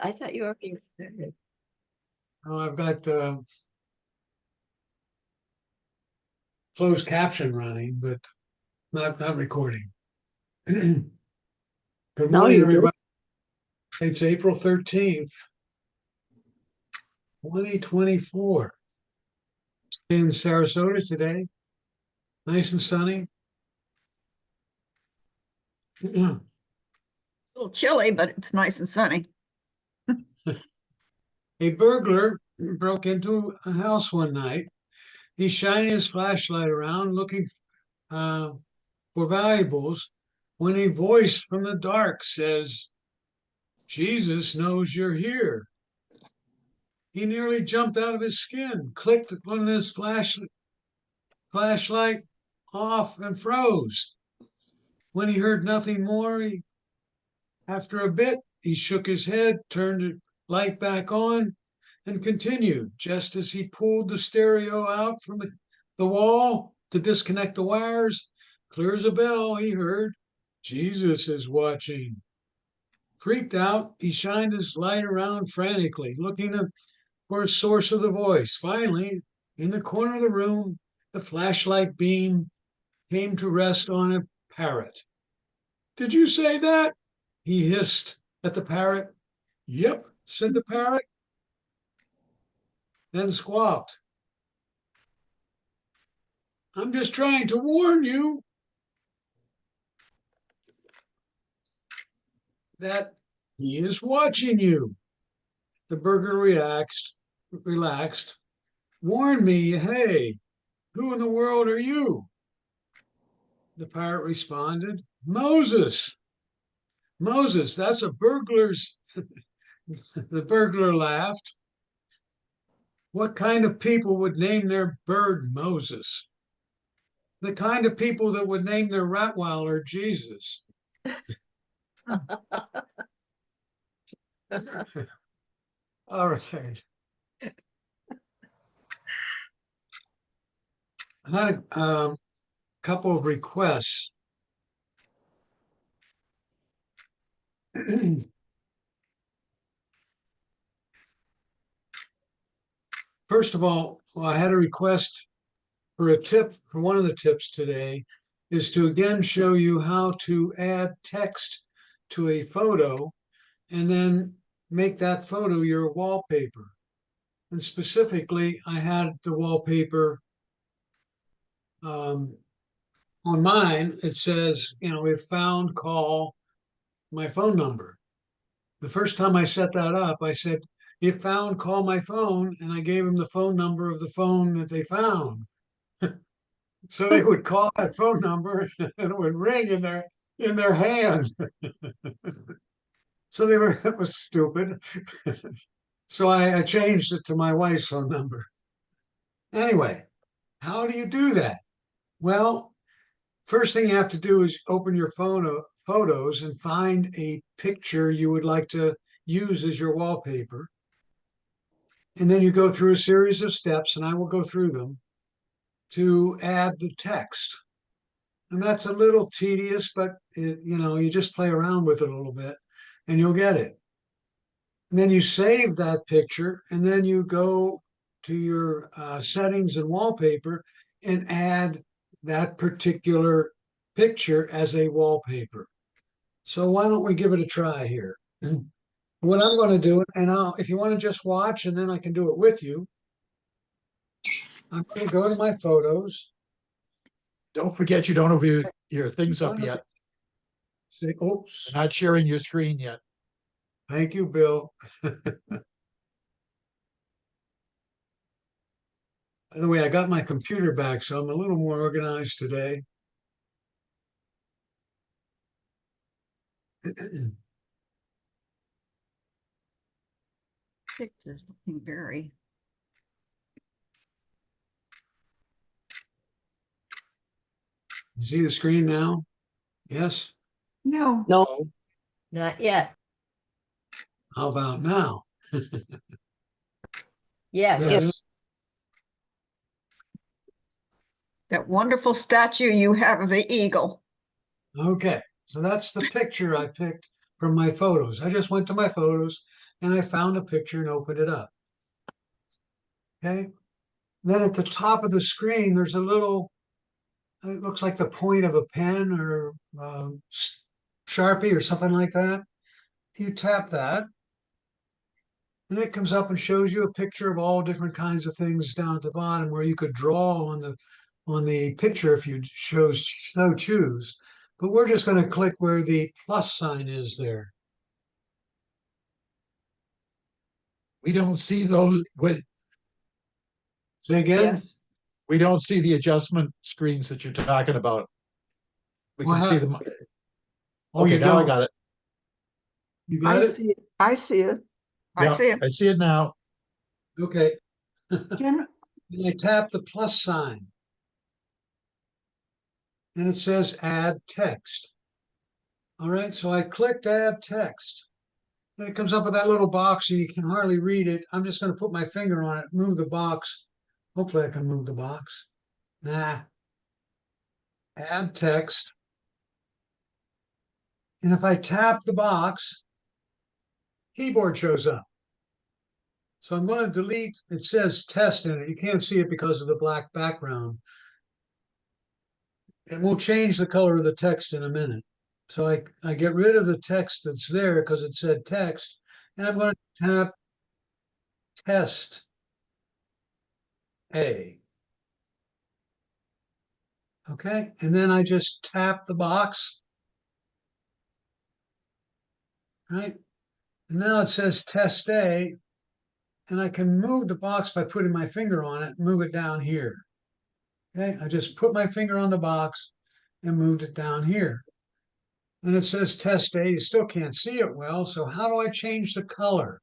I thought you already started. Oh, I've got closed caption running, but not recording. Good Now morning, you do. everybody. It's April 13th, 2024. In Sarasota today, nice and sunny. A little chilly, but it's nice and sunny. A burglar broke into a house one night. He's shining his flashlight around looking uh, for valuables when a voice from the dark says, Jesus knows you're here. He nearly jumped out of his skin, clicked on his flashlight off, and froze. When he heard nothing more, after a bit, he shook his head, turned the light back on, and continued. Just as he pulled the stereo out from the wall to disconnect the wires, clear as a bell, he heard, Jesus is watching. Freaked out, he shined his light around frantically, looking for a source of the voice. Finally, in the corner of the room, the flashlight beam came to rest on a parrot. Did you say that? He hissed at the parrot. Yep, said the parrot, then squawked. I'm just trying to warn you that he is watching you. The burglar relaxed. Warn me, hey, who in the world are you? The parrot responded, Moses. Moses, that's a burglar's. The burglar laughed. What kind of people would name their bird Moses? The kind of people that would name their Rottweiler Jesus. All right. I had a couple of requests. First of all, I had a request for a tip. For one of the tips today is to again show you how to add text to a photo and then make that photo your wallpaper. And specifically, I had the wallpaper on mine. It says, if found, call my phone number. The first time I set that up, I said, if found, call my phone. And I gave them the phone number of the phone that they found. So they would call that phone number and it would ring in their hand. So that was stupid. So I changed it to my wife's phone number. Anyway, how do you do that? Well, first thing you have to do is open your photos and find a picture you would like to use as your wallpaper. And then you go through a series of steps, and I will go through them to add the text. And that's a little tedious, but you just play around with it a little bit and you'll get it. And then you save that picture, and then you go to your settings and wallpaper and add that particular picture as a wallpaper. So why don't we give it a try here? What I'm going to do, and if you want to just watch, and then I can do it with you, I'm going to go to my photos. Don't forget you don't have your things up yet. Say, oops. You're not sharing your screen yet. Thank you, Bill. By the way, I got my computer back, so I'm a little more organized today. Pictures looking very. See the screen now? Yes? No. No, not yet. How about now? Yes. Yes. That wonderful statue you have of the eagle. Okay. So that's the picture I picked from my photos. I just went to my photos, and I found a picture and opened it up. Okay. Then at the top of the screen, there's a little, it looks like the point of a pen or Sharpie or something like that. You tap that, and it comes up and shows you a picture of all different kinds of things down at the bottom where you could draw on the picture if you so choose. But we're just going to click where the plus sign is there. We don't see those, Say again? Yes. we don't see the adjustment screens that you're talking about. We can Well, see them. Oh, Okay, you now I don't? got it. You got it? I see it. I Yeah, see it. I see it now. Okay. Can, And I tap the plus sign. And it says add text. All right, so I clicked add text. And it comes up with that little box and you can hardly read it. I'm just going to put my finger on it, move the box. Hopefully I can move the box. Nah. Add text. And if I tap the box, keyboard shows up. So I'm going to delete, it says test in it. You can't see it because of the black background. And we'll change the color of the text in a minute. So I get rid of the text that's there because it said text. And I'm going to tap test A. Okay, and then I just tap the box. Right? And now it says test A. And I can move the box by putting my finger on it, move it down here. Okay, I just put my finger on the box and moved it down here. And it says test A, you still can't see it well. So how do I change the color?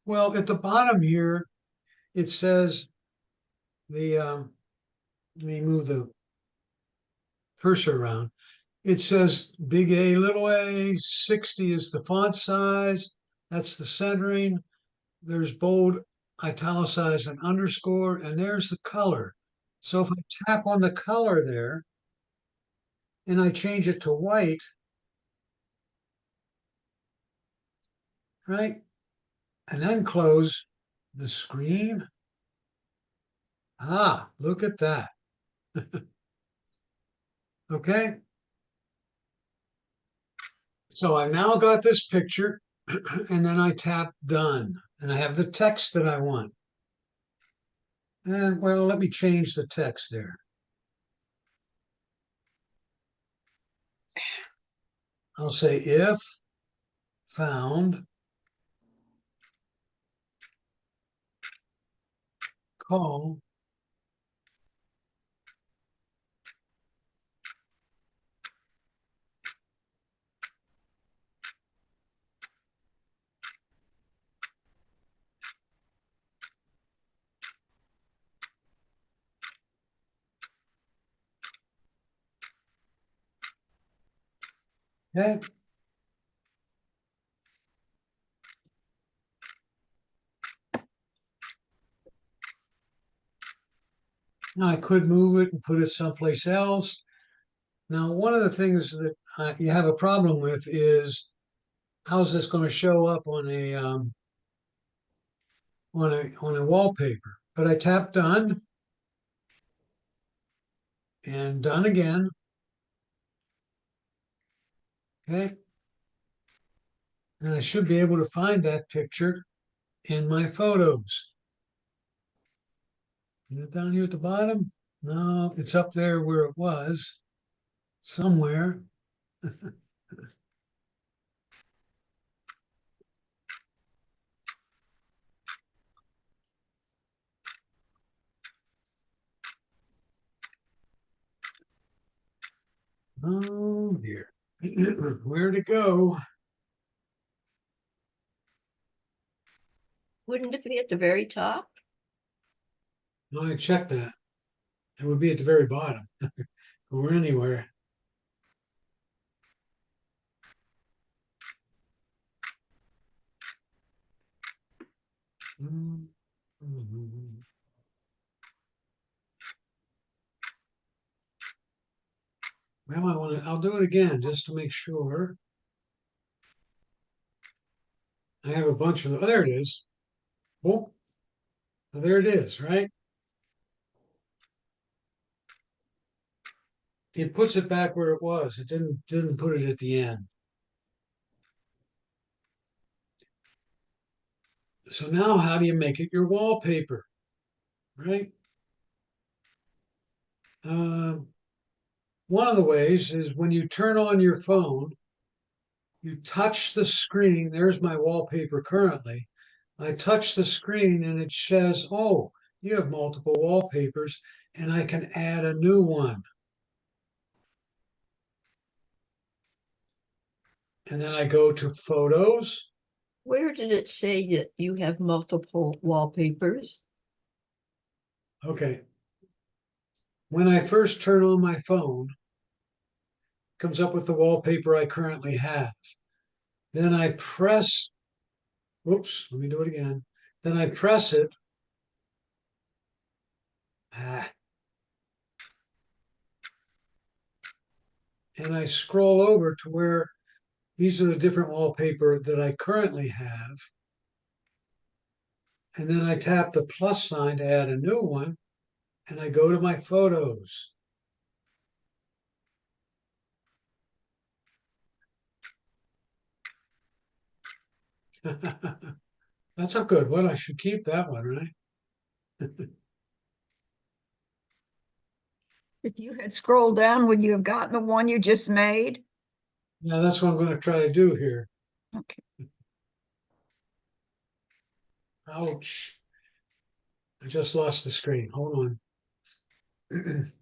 Well, at the bottom here, it says let me move the cursor around. It says big A, little a, 60 is the font size. That's the centering. There's bold, italicized, and underscore, and there's the color. So if I tap on the color there and I change it to white, right? And then close the screen. Ah, look at that. Okay. So I now got this picture and then I tap done and I have the text that I want. And well, let me change the text there. I'll say if found call okay. Now I could move it and put it someplace else. Now, one of the things that you have a problem with is how's this going to show up on a wallpaper? But I tap done and done again. Okay. And I should be able to find that picture in my photos. Is it down here at the bottom? No, it's up there where it was somewhere. Oh dear. Where to go? Wouldn't it be at the very top? No, I checked that. It would be at the very bottom or anywhere. Mhm. Well, I'll do it again just to make sure. I have a bunch of, oh, there it is. Oh, there it is, right? It puts it back where it was. It didn't put it at the end. So now how do you make it your wallpaper, right? One of the ways is when you turn on your phone, you touch the screen. There's my wallpaper currently. I touch the screen and it says, oh, you have multiple wallpapers, and I can add a new one. And then I go to photos. Where did it say that you have multiple wallpapers? Okay. When I first turn on my phone, it comes up with the wallpaper I currently have. Then I press, whoops, let me do it again. Then I press it. And I scroll over to where these are the different wallpaper that I currently have. And then I tap the plus sign to add a new one, and I go to my photos. That's a good one. I should keep that one, right? If you had scrolled down, would you have gotten the one you just made? Yeah, that's what I'm going to try to do here. Okay. Ouch. I just lost the screen. Hold on.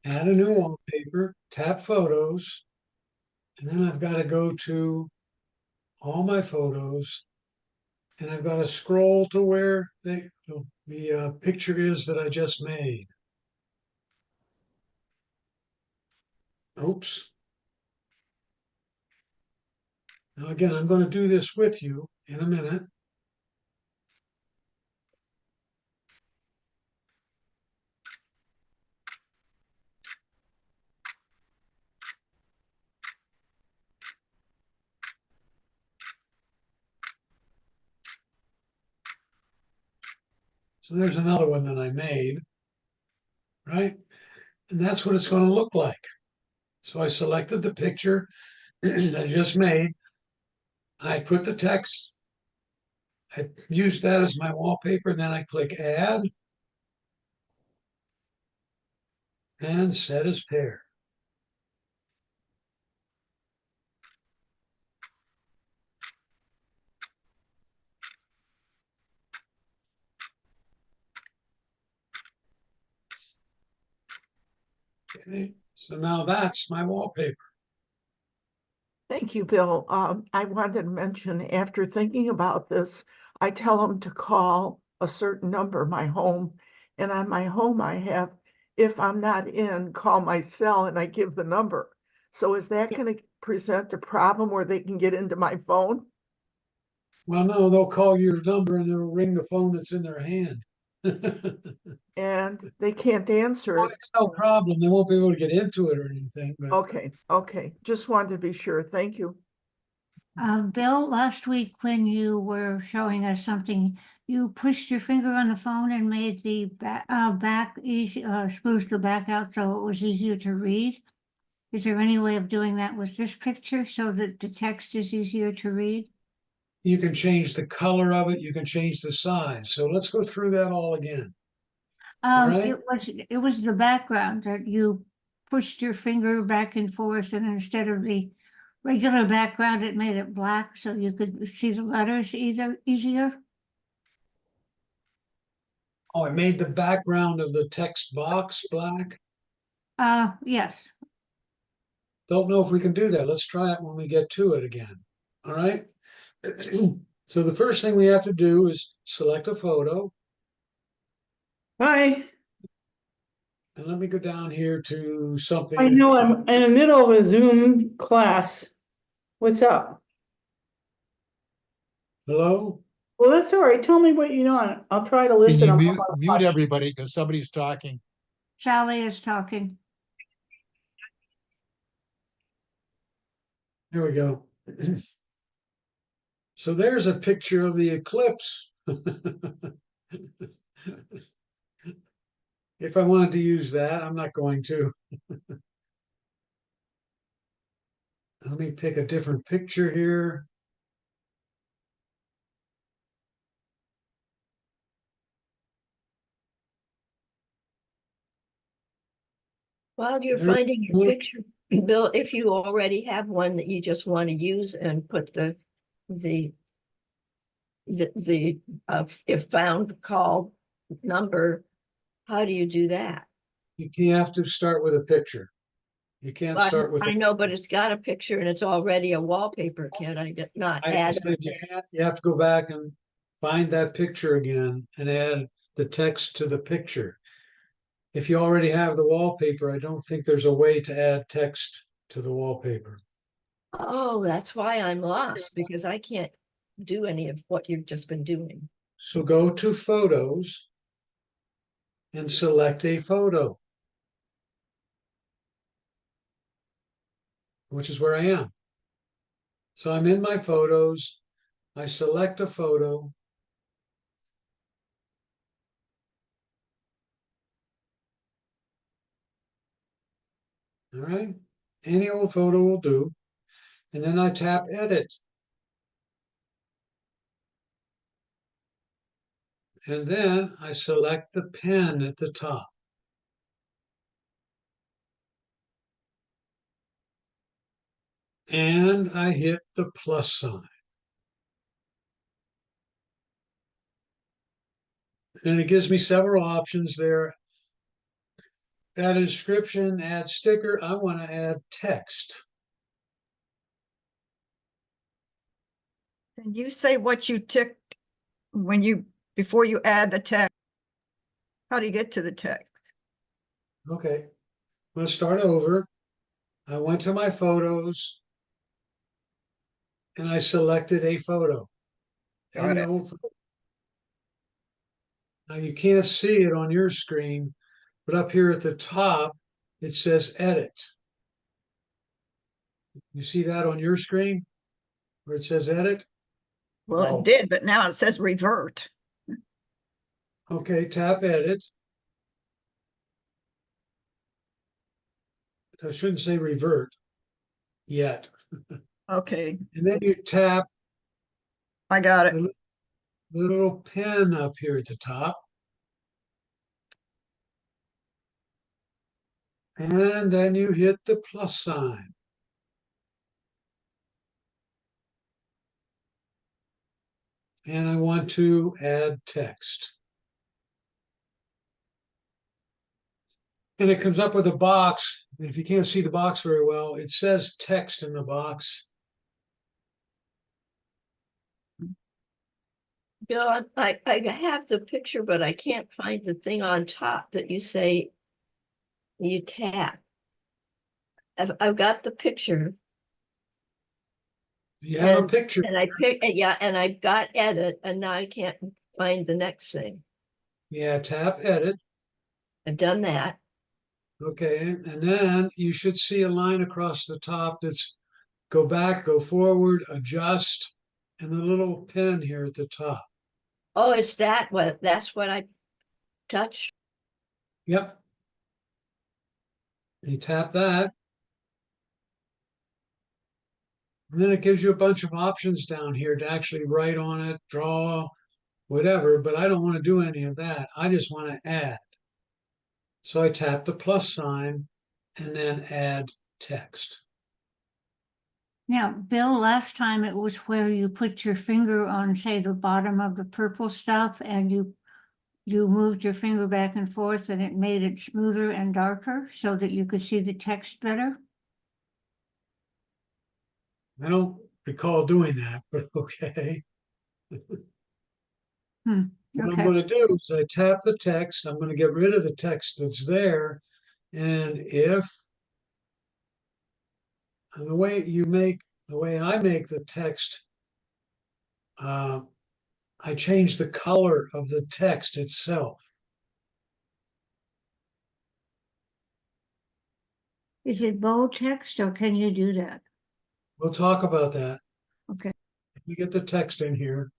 Add a new wallpaper, tap photos, and then I've got to go to all my photos, and I've got to scroll to where the picture is that I just made. Oops. Now again, I'm going to do this with you in a minute. So there's another one that I made, right? And that's what it's going to look like. So I selected the picture that I just made. I put the text. I used that as my wallpaper. Then I click add and set as pair. Okay, so now that's my wallpaper. Thank you, Bill. I wanted to mention, after thinking about this, I tell them to call a certain number, my home. And on my home, I have, if I'm not in, call my cell, and I give the number. So is that going to present a problem where they can get into my phone? Well, no, they'll call your number and it'll ring the phone that's in their hand. And they can't answer Well, it. it's no problem. They won't be able to get into it or anything, but Okay. Just wanted to be sure. Thank you. Bill, last week when you were showing us something, you pushed your finger on the phone and made the back easy, smoothed the back out so it was easier to read. Is there any way of doing that with this picture so that the text is easier to read? you can change the color of it. You can change the size. So let's go through that all again. All right. It was the background that you pushed your finger back and forth, and instead of the regular background, it made it black so you could see the letters easier. Oh, I made the background of the text box black. Yes. Don't know if we can do that. Let's try it when we get to it again. All right. So the first thing we have to do is select a photo. Hi, And let me go down here to something. I know I'm in the middle of a Zoom class. What's up? Hello? Well, that's all right. Tell me what you know. I'll try to Can listen. you I'm mute, on my mute watch. everybody because somebody's talking? Sally is talking. There we go. So there's a picture of the eclipse. If I wanted to use that, I'm not going to. Let me pick a different picture here. While you're There- finding your picture, Bill, if you already have one that you just want to use and put the if found call number, how do you do that? You have to start with a picture. You can't Well, start with. I know, but it's got a picture and it's already a wallpaper. Can't I not I add? said you have to go back and find that picture again and add the text to the picture. If you already have the wallpaper, I don't think there's a way to add text to the wallpaper. Oh, that's why I'm lost, because I can't do any of what you've just been doing. So go to Photos and select a photo, which is where I am. So I'm in my photos. I select a photo. All right. Any old photo will do. And then I tap Edit. And then I select the pen at the top. And I hit the plus sign. And it gives me several options there. Add a description, add sticker. I want to add text. Can you say what you ticked when before you add the text? How do you get to the text? Okay, I'm going to start over. I went to my photos and I selected a photo. Got Any it. old photo. Now you can't see it on your screen, but up here at the top, it says edit. You see that on your screen where it says edit? Well, No. it did, but now it says revert. Okay, tap edit. I shouldn't say revert yet. Okay, And then you tap I got it. the little pen up here at the top. And then you hit the plus sign. And I want to add text. And it comes up with a box. And if you can't see the box very well, it says text in the box. Bill, I have the picture, but I can't find the thing on top that you say you tap. I've got the picture You have a and, picture. and I pick, yeah, and I've got edit and now I can't find the next thing. Yeah, tap edit. I've done that. Okay, and then you should see a line across the top that's go back, go forward, adjust, and the little pen here at the top. Oh, it's that's what I touched. Yep. You tap that. And then it gives you a bunch of options down here to actually write on it, draw, whatever, but I don't want to do any of that. I just want to add. So I tap the plus sign and then add text. Now, Bill, last time it was where you put your finger on, say, the bottom of the purple stuff and you moved your finger back and forth and it made it smoother and darker so that you could see the text better. I don't recall doing that, but okay. What I'm Okay. going to do is I tap the text. I'm going to get rid of the text that's there. And if the way you make the way I make the text, I change the color of the text itself. Is it bold text or can you do that? We'll talk about that. Okay. We get the text in here.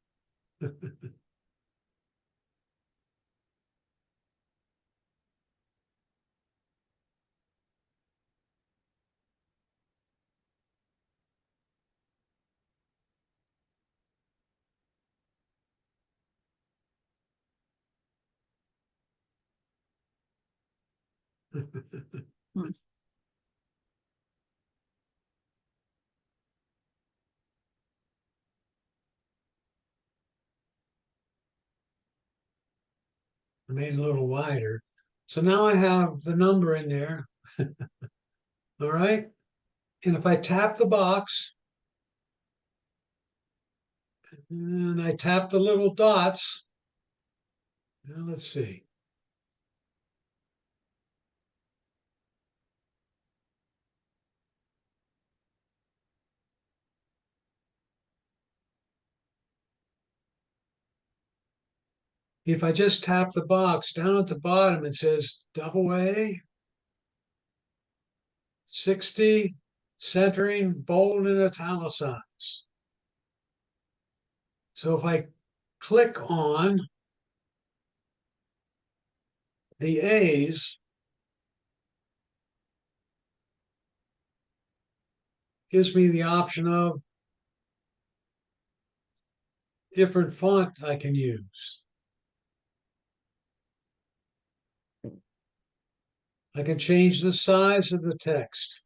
I made it a little wider. So now I have the number in there. All right. And if I tap the box and I tap the little dots, now let's see. If I just tap the box down at the bottom, it says double A, 60, centering, bold, and italicize. So if I click on the A's, gives me the option of different font I can use. I can change the size of the text.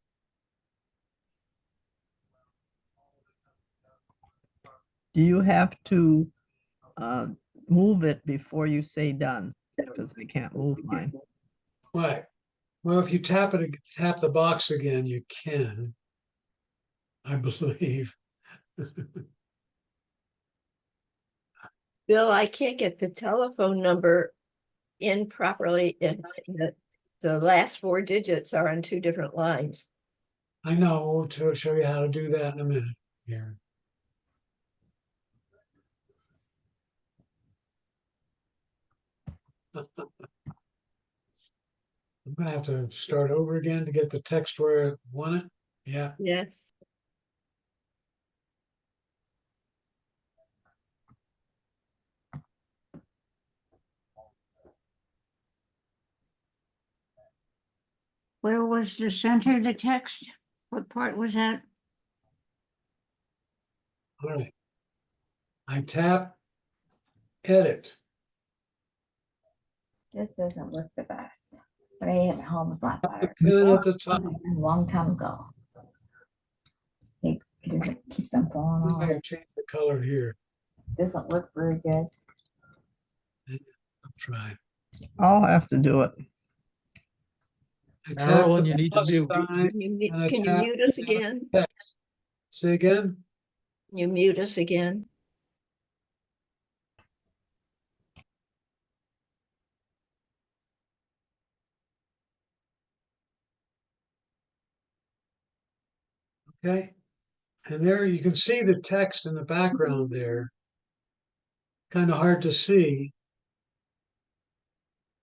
Do you have to move it before you say done? Because I can't move mine. Right. Well, if you tap the box again, you can, I believe. Bill, I can't get the telephone number in properly. The last 4 digits are on 2 different lines. I know, to show you how to do that in a minute here. I'm gonna have to start over again to get the text where I want it. Yeah, Yes. Where was the center of the text? What part was that? all right. I tap edit. This doesn't look the best, but I at home is a lot better. Pin at the top. A long time ago. It doesn't keeps on falling I off. can change the color here. Doesn't look very good. I'll try. I'll have to do it. I tap Marilyn, the you need to plus mute. sign and I Can you tap mute us again? text. Say again? Can you mute us again? Okay. And there you can see the text in the background there. Kind of hard to see.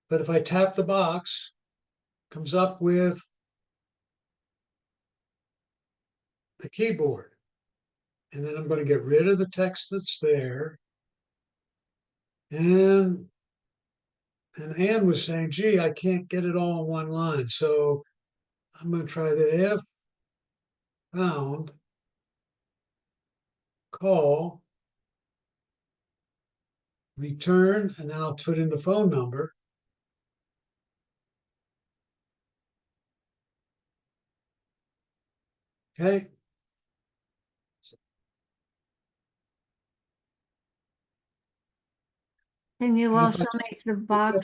But if I tap the box, comes up with the keyboard. And then I'm going to get rid of the text that's there. And Ann was saying, gee, I can't get it all in one line. So I'm going to try the if found call return, and then I'll put in the phone number. Okay. Can you And if also I- make the box?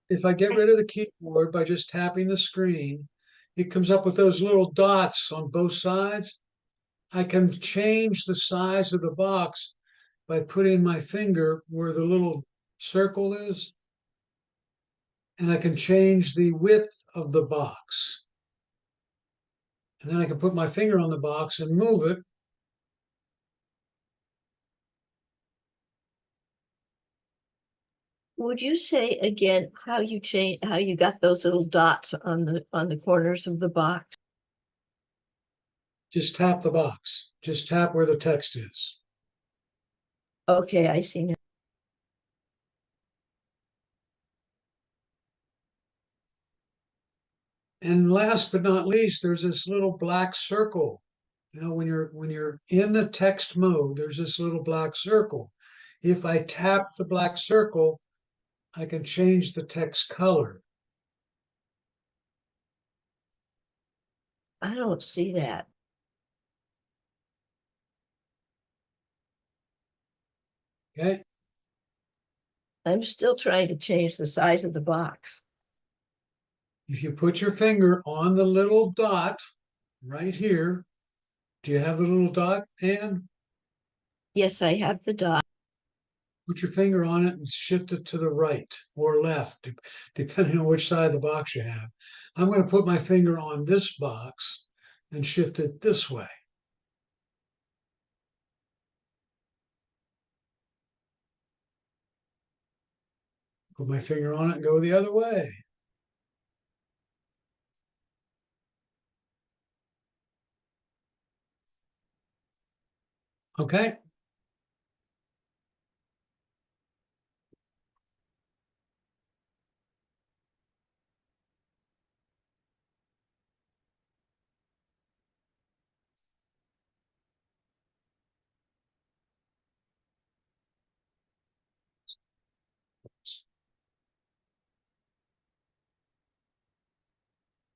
If I get rid of the keyboard by just tapping the screen, it comes up with those little dots on both sides. I can change the size of the box by putting my finger where the little circle is. And I can change the width of the box. And then I can put my finger on the box and move it would you say again how you how you got those little dots on the corners of the box? Just tap the box. Just tap where the text is. Okay, I see now. And last but not least, there's this little black circle. You know, when you're in the text mode, there's this little black circle. If I tap the black circle, I can change the text color. I don't see that. Okay. I'm still trying to change the size of the box. If you put your finger on the little dot right here, do you have the little dot, Ann? Yes, I have the dot. Put your finger on it and shift it to the right or left, depending on which side of the box you have. I'm going to put my finger on this box and shift it this way. Put my finger on it and go the other way. Okay.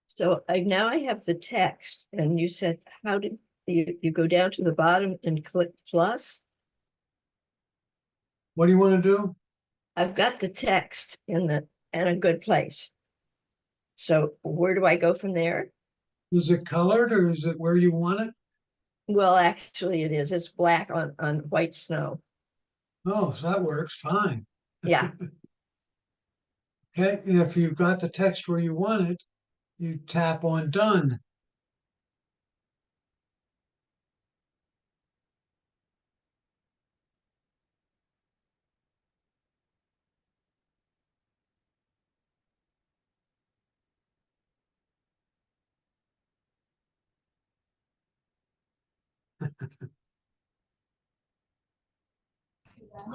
So now I have the text, and you said, how did you go down to the bottom and click plus? What do you want to do? I've got the text in a good place. So where do I go from there? Is it colored or is it where you want it? Well, actually it is. It's black on white snow. Oh, so that works fine. Yeah. Okay, and if you've got the text where you want it, you tap on done.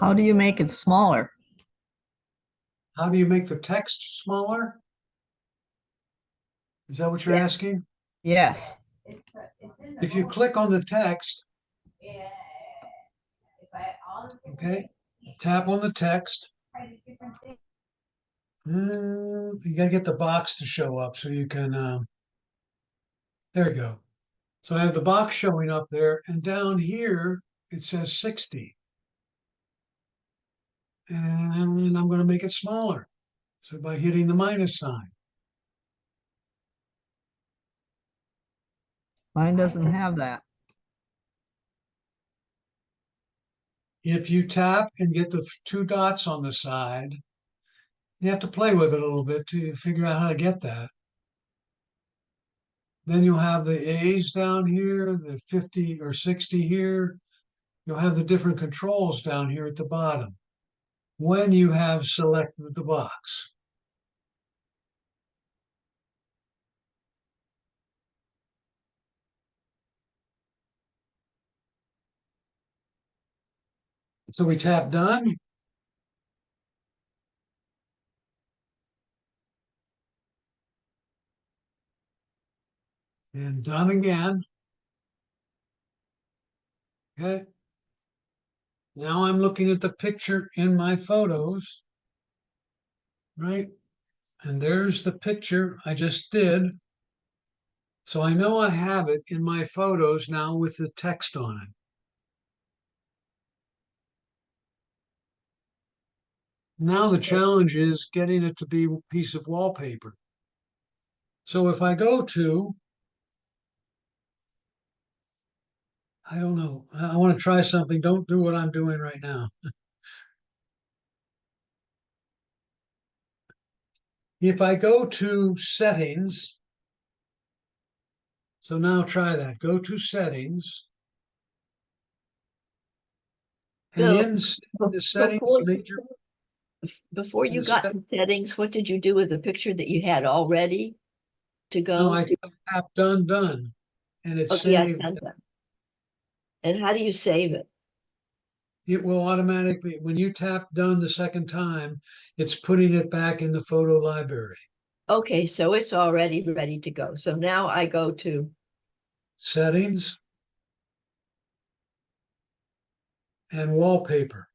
How do you make it smaller? How do you make the text smaller? Is that what you're Yeah. asking? Yes. If you click on the text, okay, tap on the text. You gotta get the box to show up so you can, there you go. So I have the box showing up there, and down here, it says 60. And I'm gonna make it smaller. So by hitting the minus sign. Mine doesn't have that. If you tap and get the two dots on the side, you have to play with it a little bit to figure out how to get that. Then you'll have the A's down here, the 50 or 60 here. You'll have the different controls down here at the bottom when you have selected the box. So we tap done. And done again. Okay. Now I'm looking at the picture in my photos, right? And there's the picture I just did. So I know I have it in my photos now with the text on it. Now the challenge is getting it to be a piece of wallpaper. So if I go to, I don't know, I want to try something. Don't do what I'm doing right now. If I go to settings, so now try that. Go to settings. And Bill, in the settings before you- major, Before you Is got that- to settings, what did you do with the picture that you had already to No, go? I tap done, and it's Oh, yeah, saved. done. And how do you save it? It will automatically, when you tap done the second time, it's putting it back in the photo library. Okay, so it's already ready to go. So now I go to, Settings. And wallpaper.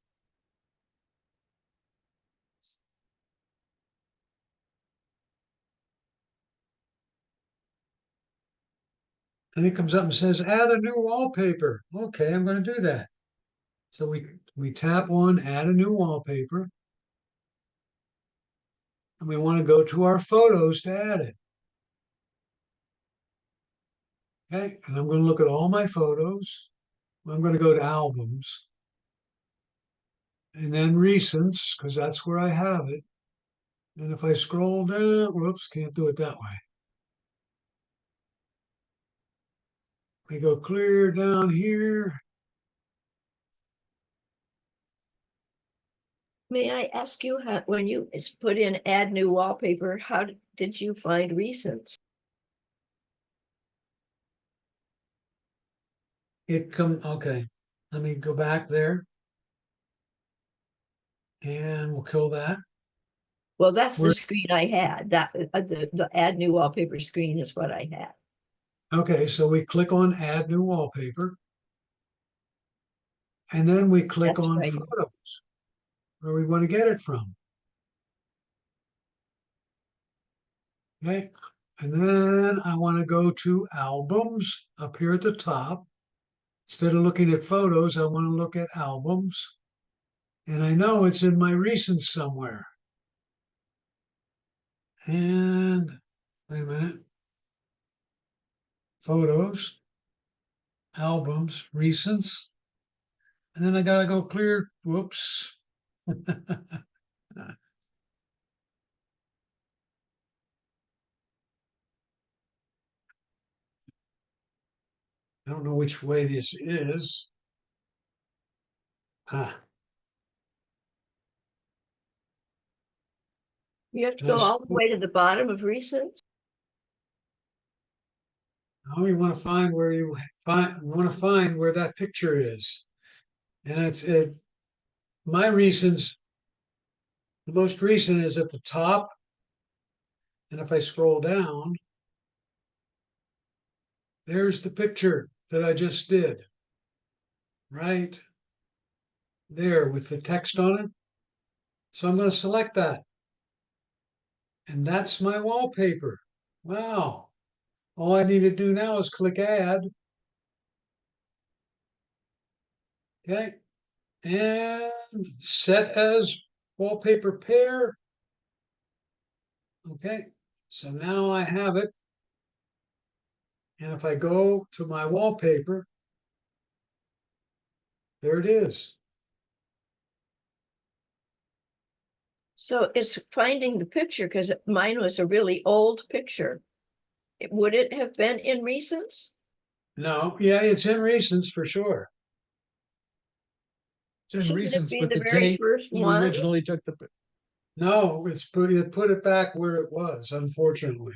And it comes up and says, add a new wallpaper. Okay, I'm going to do that. So we tap on add a new wallpaper. And we want to go to our photos to add it. Okay, and I'm going to look at all my photos. I'm going to go to albums. And then recents, because that's where I have it. And if I scroll down, whoops, can't do it that way. We go clear down here. may I ask you how, when you put in add new wallpaper, how did you find recents? Okay, let me go back there. And we'll kill that. Well, that's the Where- screen I had. That the add new wallpaper screen is what I had. Okay, so we click on add new wallpaper. And then we click That's on right. photos where we want to get it from. Okay, and then I want to go to albums up here at the top. Instead of looking at photos, I want to look at albums. And I know it's in my recents somewhere. And wait a minute. Photos, albums, recents. And then I got to go clear. Whoops. I don't know which way this is. Ah, You have to go Yes. all the way to the bottom of recent. now you want to find where that picture is. And it's it. My recents, the most recent is at the top. And if I scroll down, there's the picture that I just did. Right there with the text on it. So I'm going to select that. And that's my wallpaper. Wow. All I need to do now is click add. Okay. And set as wallpaper pair. Okay. So now I have it. And if I go to my wallpaper, there it is. So it's finding the picture because mine was a really old picture. Would it have been in recents? No, yeah, it's in recents for sure. It's in Shouldn't it recents, be but the the very date first you one? originally took the, No, it put it back where it was, unfortunately.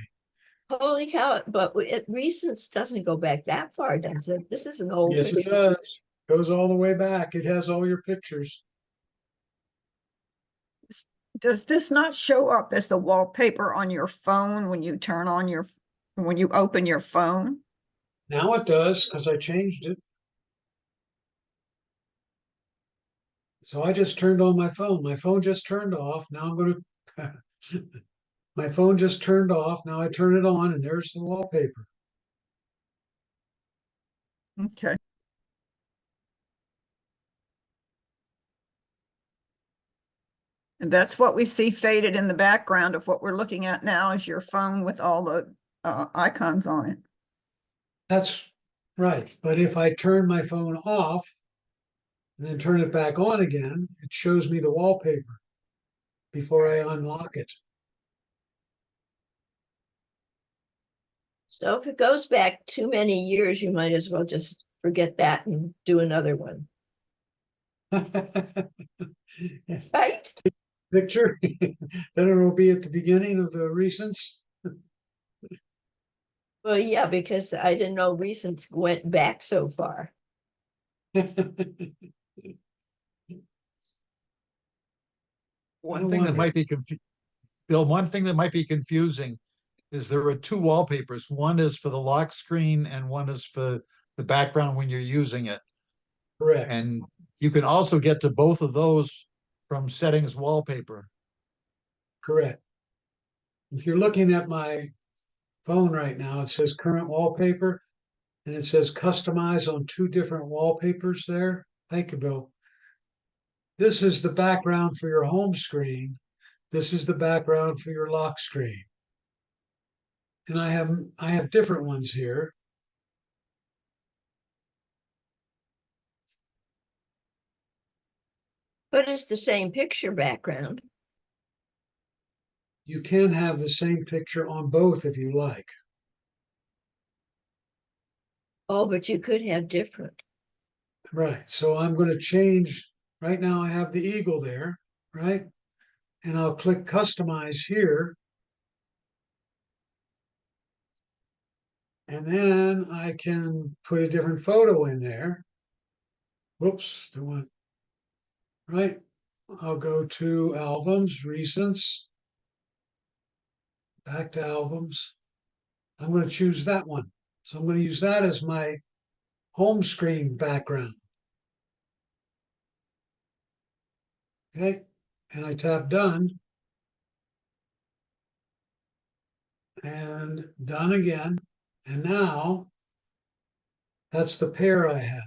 Holy cow, but recents doesn't go back that far, does it? This is an old Yes, it picture. does. Goes all the way back. It has all your pictures. Does this not show up as the wallpaper on your phone when you turn on when you open your phone? Now it does, because I changed it. So I just turned on my phone. My phone just turned off. Now I'm going to, my phone just turned off. Now I turn it on and there's the wallpaper. Okay. And that's what we see faded in the background of what we're looking at now is your phone with all the icons on it. That's right. But if I turn my phone off and then turn it back on again, it shows me the wallpaper before I unlock it. So if it goes back too many years, you might as well just forget that and do another one, right? picture, then it'll be at the beginning of the recents. Well, yeah, because I didn't know recents went back so far. One thing that wonder. might be Bill, one thing that might be confusing is there are two wallpapers. One is for the lock screen and one is for the background when you're using it. Correct. And you can also get to both of those from settings wallpaper. Correct. If you're looking at my phone right now, it says current wallpaper and it says customize on two different wallpapers there. Thank you, Bill. This is the background for your home screen. This is the background for your lock screen. And I have different ones here. But it's the same picture background. You can have the same picture on both if you like. Oh, but you could have different. Right. So I'm going to change. Right now I have the eagle there, right? And I'll click customize here. And then I can put a different photo in there. Whoops, the one. Right. I'll go to albums, recents, back to albums. I'm going to choose that one. So I'm going to use that as my home screen background. Okay. And I tap done. And done again. And now that's the pair I have.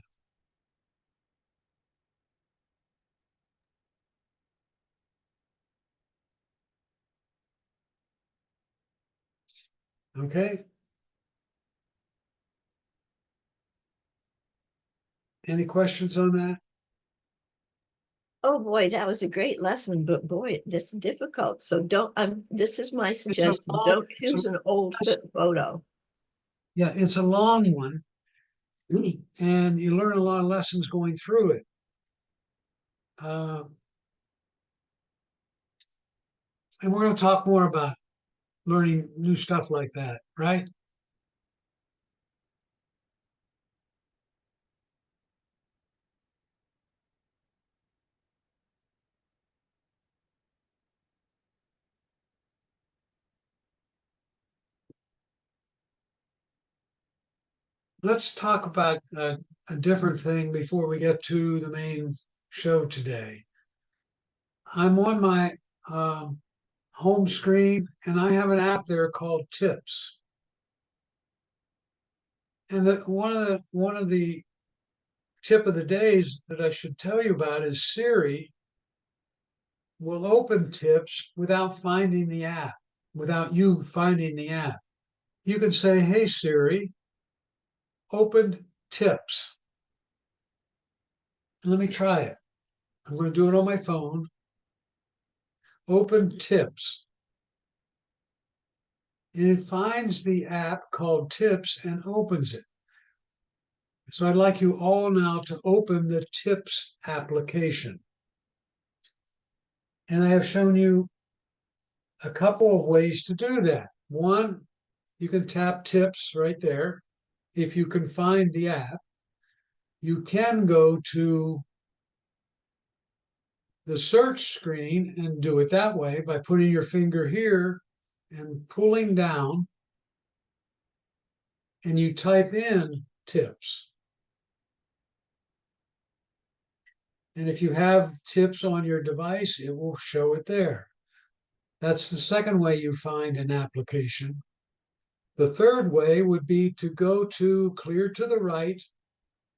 Okay. Any questions on that? Oh, boy, that was a great lesson, but boy, this is difficult. So this is my suggestion. Don't choose an old photo. Yeah, it's a long one. And you learn a lot of lessons going through it. And we're going to talk more about learning new stuff like that, right? Let's talk about a different thing before we get to the main show today. I'm on my home screen and I have an app there called Tips. And one of the tip of the days that I should tell you about is Siri will open Tips without finding the app, without you finding the app. You can say, hey, Siri, open Tips. And let me try it. I'm going to do it on my phone. Open Tips. And it finds the app called Tips and opens it. So I'd like you all now to open the Tips application. And I have shown you a couple of ways to do that. One, you can tap Tips right there. If you can find the app, you can go to the search screen and do it that way by putting your finger here and pulling down, and you type in Tips. And if you have Tips on your device, it will show it there. That's the second way you find an application. The third way would be to go to clear to the right,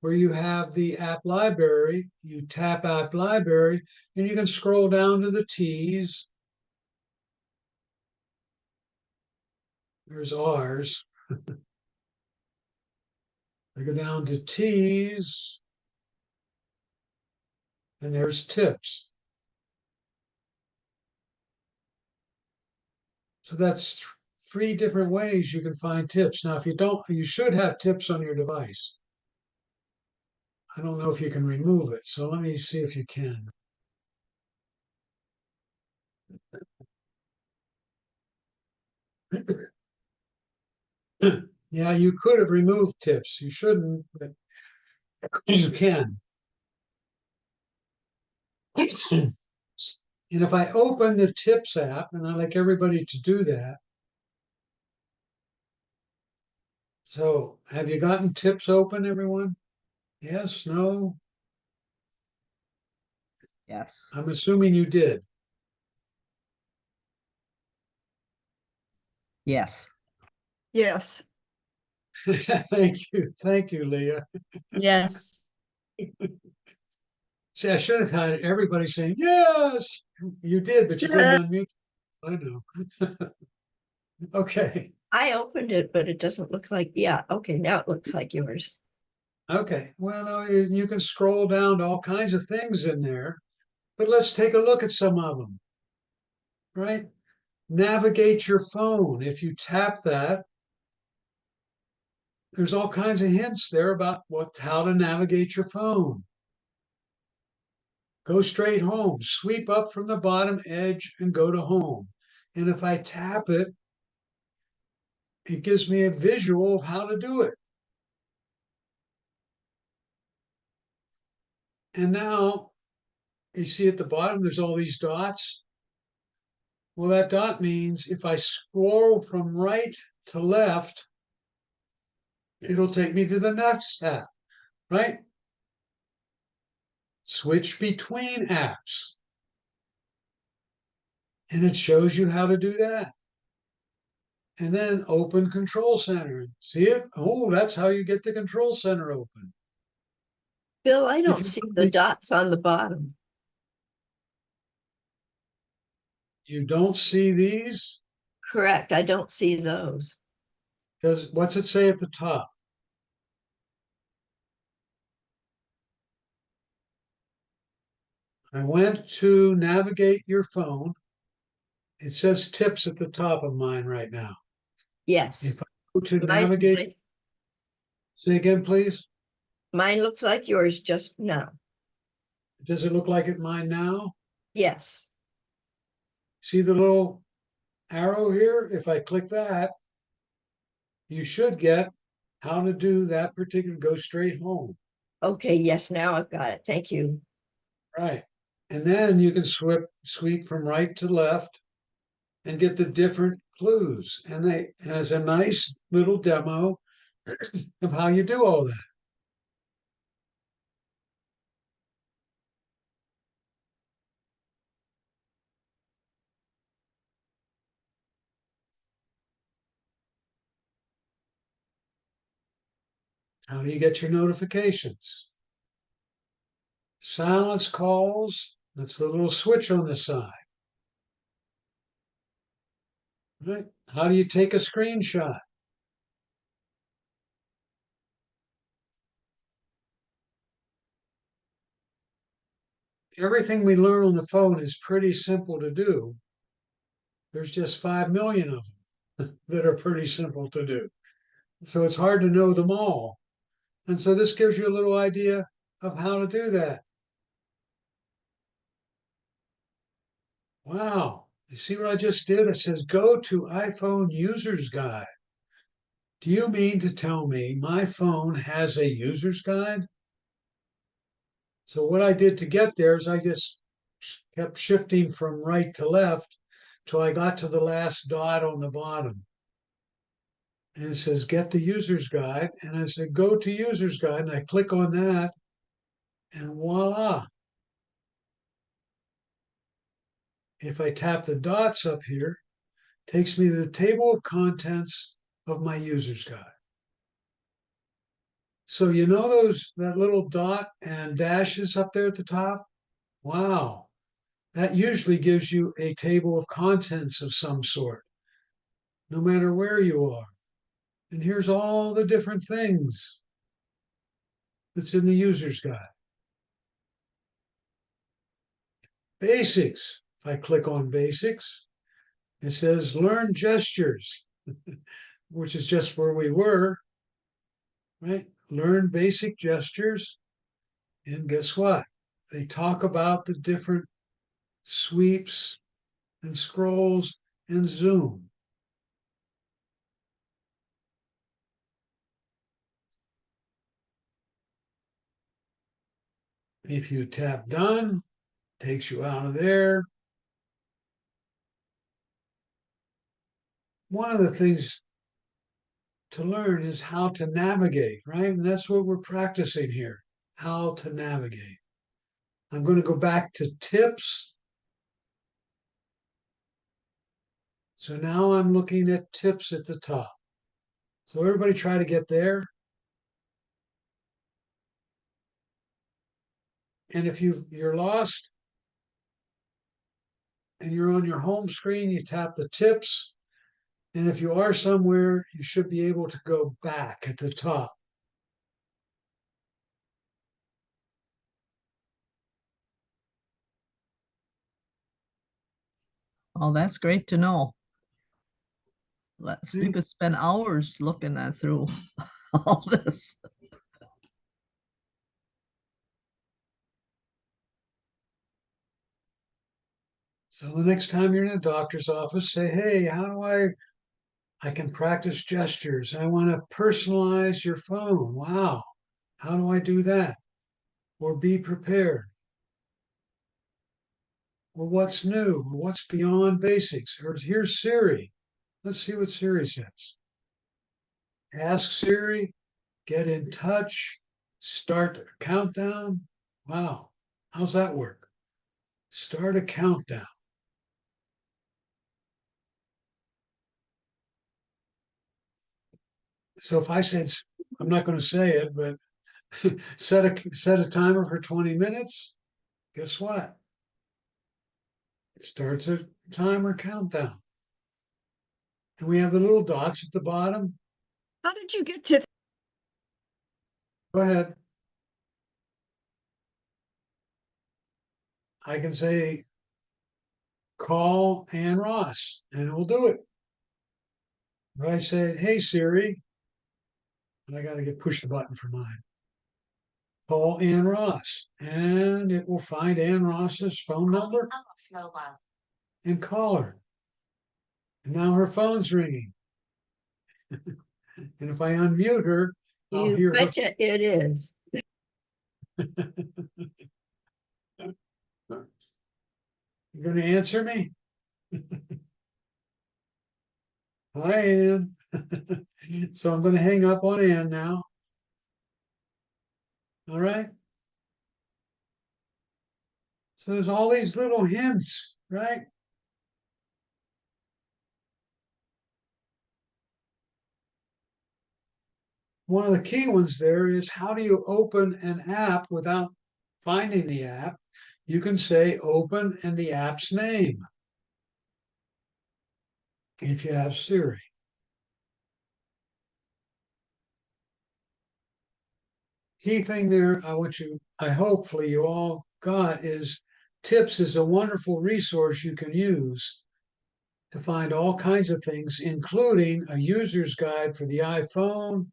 where you have the app library. You tap app library, and you can scroll down to the T's. There's R's. I go down to T's, and there's Tips. So that's three different ways you can find Tips. Now, if you don't, you should have Tips on your device. I don't know if you can remove it, so let me see if you can. Yeah, you could have removed tips. You shouldn't, but you can. And if I open the Tips app, and I like everybody to do that. So have you gotten Tips open, everyone? Yes, no? Yes. I'm assuming you did. Yes. Yes. Thank you, Leah. Yes. See, I should have had everybody saying, yes, you did, but you couldn't unmute. I know. Okay, I opened it, but it doesn't look like, yeah, okay, now it looks like yours. okay. Well, no, you can scroll down to all kinds of things in there, but let's take a look at some of them, right? Navigate your phone. If you tap that, there's all kinds of hints there about how to navigate your phone. Go straight home, sweep up from the bottom edge and go to home. And if I tap it, it gives me a visual of how to do it. And now you see at the bottom, there's all these dots. Well, that dot means if I scroll from right to left, it'll take me to the next app, right? Switch between apps. And it shows you how to do that. And then open Control Center. See it? Oh, that's how you get the Control Center open. Bill, I don't you see the really- dots on the bottom. You don't see these? Correct, I don't see those. What's it say at the top? I went to navigate your phone. It says Tips at the top of mine right now. Yes. If I go to Mine- navigate, say again, please. Mine looks like yours just now. Does it look like it mine now? Yes. See the little arrow here? If I click that, you should get how to do that particular, go straight home. Okay, yes, now I've got it. Thank you. Right. And then you can sweep from right to left and get the different clues. And it's a nice little demo of how you do all that. How do you get your notifications? Silence calls, that's the little switch on the side. Right? How do you take a screenshot? Everything we learn on the phone is pretty simple to do. There's just 5 million of them that are pretty simple to do. So it's hard to know them all. And so this gives you a little idea of how to do that. Wow. You see what I just did? It says go to iPhone User's Guide. Do you mean to tell me my phone has a user's guide? So what I did to get there is I just kept shifting from right to left till I got to the last dot on the bottom. And it says get the user's guide. And I said go to user's guide. And I click on that. And voila. If I tap the dots up here, it takes me to the table of contents of my user's guide. So you know that little dot and dashes up there at the top? Wow. That usually gives you a table of contents of some sort, no matter where you are. And here's all the different things that's in the user's guide. Basics. If I click on basics, it says learn gestures, which is just where we were, right? Learn basic gestures. And guess what? They talk about the different sweeps and scrolls and zoom. If you tap done, takes you out of there. One of the things to learn is how to navigate, right? And that's what we're practicing here, how to navigate. I'm going to go back to tips. So now I'm looking at tips at the top. So everybody try to get there. And if you're lost and you're on your home screen, you tap the tips. And if you are somewhere, you should be able to go back at the top. Oh, that's great to know. You could spend hours looking at through all this. So the next time you're in the doctor's office, say, hey, how do I can practice gestures. I want to personalize your phone. Wow. How do I do that? Or be prepared. Or what's new? Or what's beyond basics? Or here's Siri. Let's see what Siri says. Ask Siri, get in touch, start a countdown. Wow. How's that work? Start a countdown. So if I said, I'm not going to say it, but set a timer for 20 minutes, guess what? It starts a timer countdown. And we have the little dots at the bottom. How did you get to? Go ahead. I can say, call Ann Ross, and it will do it. If I say, hey, Siri, and I got to push the button for mine. Call Ann Ross, and it will find Ann Ross's phone number and call her. And now her phone's ringing. And if I unmute her, I'll You hear her. betcha it is. You going to answer me? Hi, Ann. So I'm going to hang up on Ann now. All right. So there's all these little hints, right? One of the key ones there is how do you open an app without finding the app? You can say open and the app's name if you have Siri. Key thing there, hopefully you all got is Tips is a wonderful resource you can use to find all kinds of things, including a user's guide for the iPhone,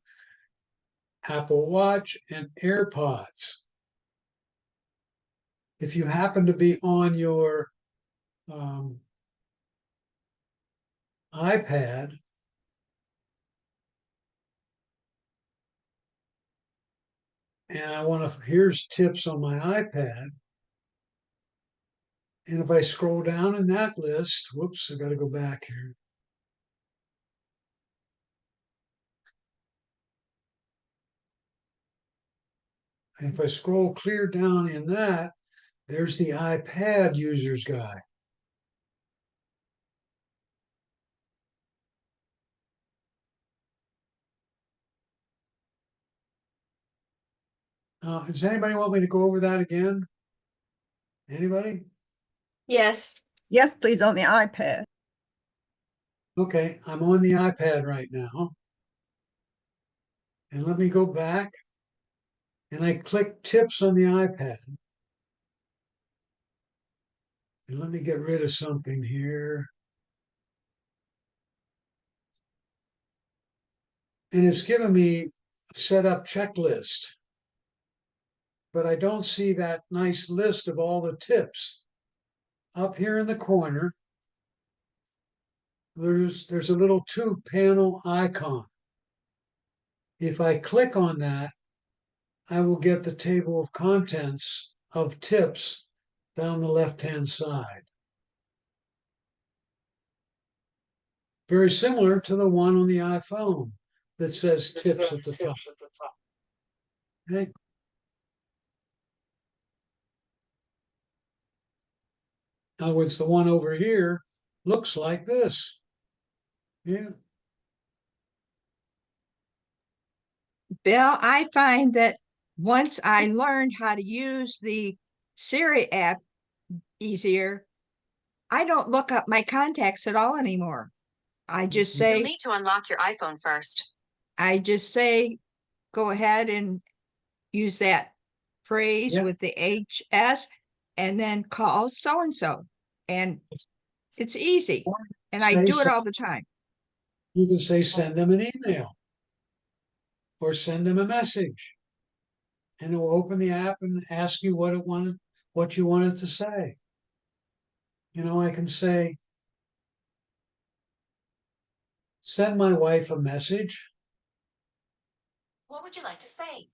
Apple Watch, and AirPods. If you happen to be on your iPad, and here's Tips on my iPad. And if I scroll down in that list, whoops, I got to go back here. And if I scroll clear down in that, there's the iPad user's guide. Does anybody want me to go over that again? Anybody? Yes. Yes, please, on the iPad. Okay, I'm on the iPad right now. And let me go back. And I click Tips on the iPad. And let me get rid of something here. And it's given me a setup checklist. But I don't see that nice list of all the tips. Up here in the corner, there's a little 2-panel icon. If I click on that, I will get the table of contents of tips down the left-hand side. Very similar to the one on the iPhone that says tips at the top. Okay. In other words, the one over here looks like this. Yeah. Bill, I find that once I learned how to use the Siri app easier, I don't look up my contacts at all anymore. I just You'll say, need to unlock your iPhone first. go ahead and use that phrase Yeah. with the HS and then call so-and-so. And it's easy. And I Say do it so- all the time. You can say, send them an email or send them a message. And it will open the app and ask you what you wanted to say. You know, I can say, send my wife a message. What would you like to say?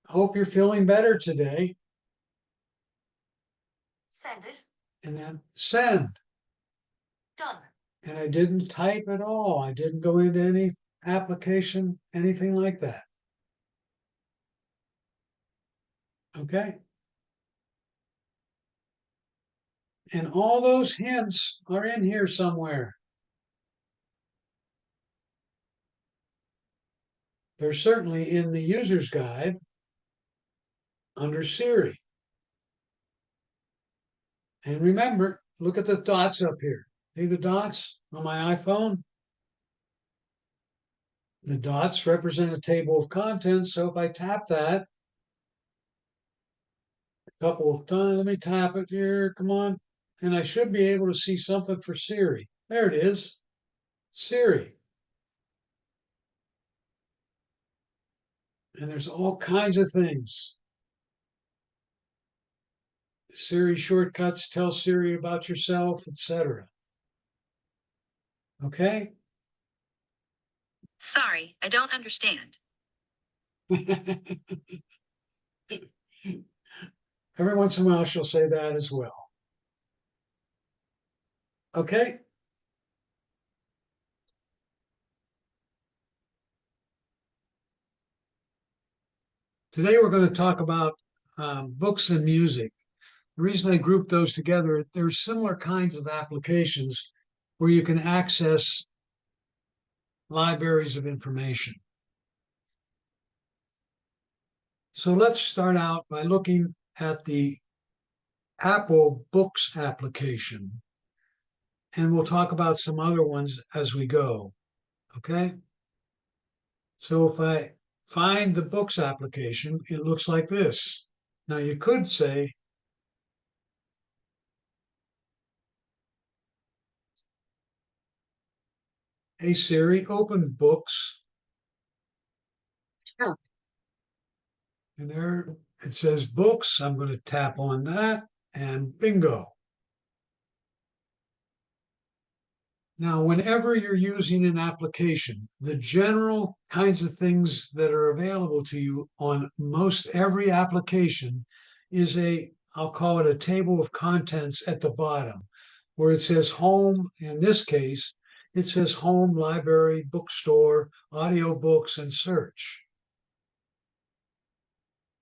Hope you're feeling better today. Send it. And then send. Done. And I didn't type at all. I didn't go into any application, anything like that. Okay. And all those hints are in here somewhere. They're certainly in the user's guide under Siri. And remember, look at the dots up here. See the dots on my iPhone? The dots represent a table of contents. So if I tap that a couple of times, let me tap it here. Come on. And I should be able to see something for Siri. There it is. Siri. And there's all kinds of things. Siri shortcuts, tell Siri about yourself, etc. Okay? Sorry, I don't understand. Every once in a while, she'll say that as well. Okay? Today, we're going to talk about books and music. The reason I grouped those together, there's similar kinds of applications where you can access libraries of information. So let's start out by looking at the Apple Books application. And we'll talk about some other ones as we go. Okay? So if I find the Books application, it looks like this. Now you could say, hey Siri, open Books. Sure. And there it says Books. I'm going to tap on that and bingo. Now, whenever you're using an application, the general kinds of things that are available to you on most every application is I'll call it a table of contents at the bottom, where it says home. In this case, it says home, library, bookstore, audiobooks, and search.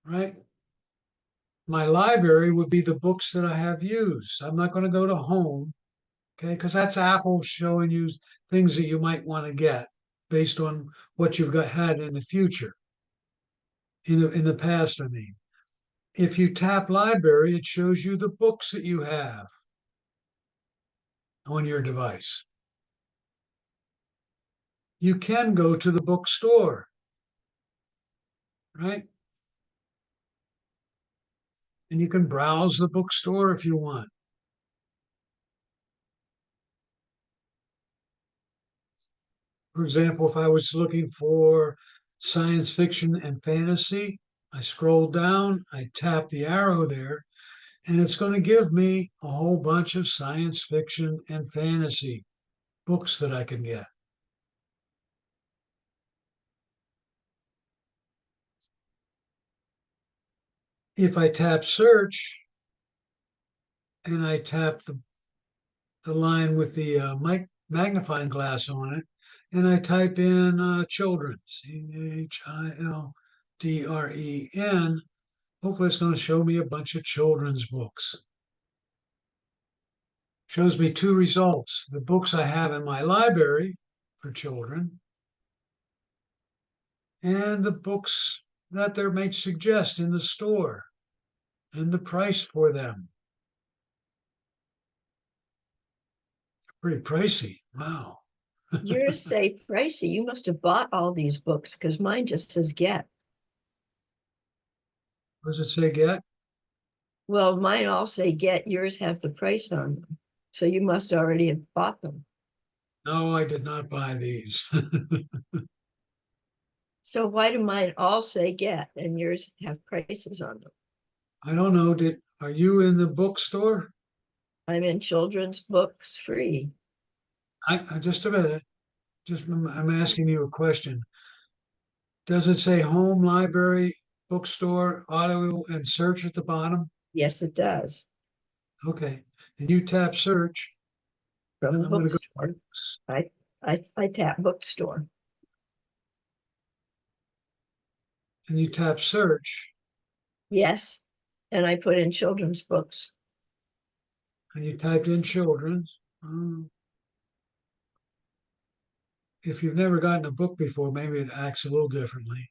Right? My library would be the books that I have used. I'm not going to go to home. Okay, because that's Apple showing you things that you might want to get based on what you've had in the future. In the past, I mean. If you tap library, it shows you the books that you have on your device. You can go to the bookstore, right? And you can browse the bookstore if you want. For example, if I was looking for science fiction and fantasy, I scroll down, I tap the arrow there, And it's going to give me a whole bunch of science fiction and fantasy books that I can get. If I tap search and I tap the line with the magnifying glass on it, and I type in children, CHILDREN, hopefully it's going to show me a bunch of children's books. Shows me two results: the books I have in my library for children and the books that they might suggest in the store and the price for them. Pretty pricey. Wow. Yours say pricey. You must have bought all these books because mine just says get. What does it say get? Well, mine all say get, yours have the price on them. So you must already have bought them. No, I did not buy these. So why do mine all say get and yours have prices on them? I don't know. Are you in the bookstore? I'm in children's books free. I just a minute. I'm asking you a question. Does it say home, library, bookstore, audio, and search at the bottom? Yes, it does. Okay. And you tap search. From And the I'm going to go bookstore. to books. I tap bookstore. And you tap search. Yes. And I put in children's books. And you typed in children's. If you've never gotten a book before, maybe it acts a little differently.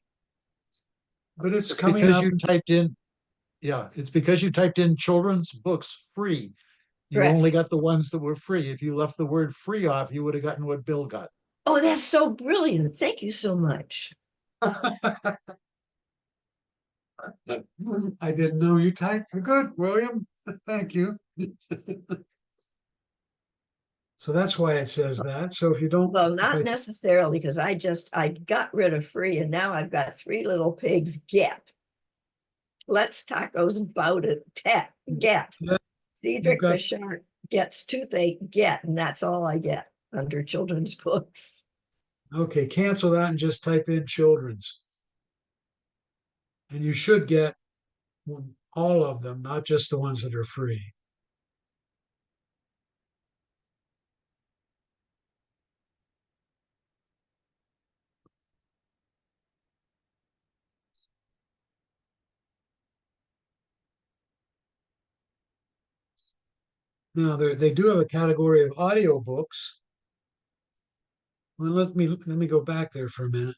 But it's It's coming because up. you typed in, yeah, it's because you typed in children's books free. You Correct. only got the ones that were free. If you left the word free off, you would have gotten what Bill got. Oh, that's so brilliant. Thank you so much. I didn't know you typed. Good, William. Thank you. So that's why it says that. So if you don't, Well, if not I- necessarily, because I got rid of free and now I've got three little pigs get. Let's tacos about it. Get. Yeah, Cedric got- the shark gets toothache get, and that's all I get under children's books. Okay, cancel that and just type in children's. And you should get all of them, not just the ones that are free. Now they do have a category of audiobooks. Well, let me go back there for a minute.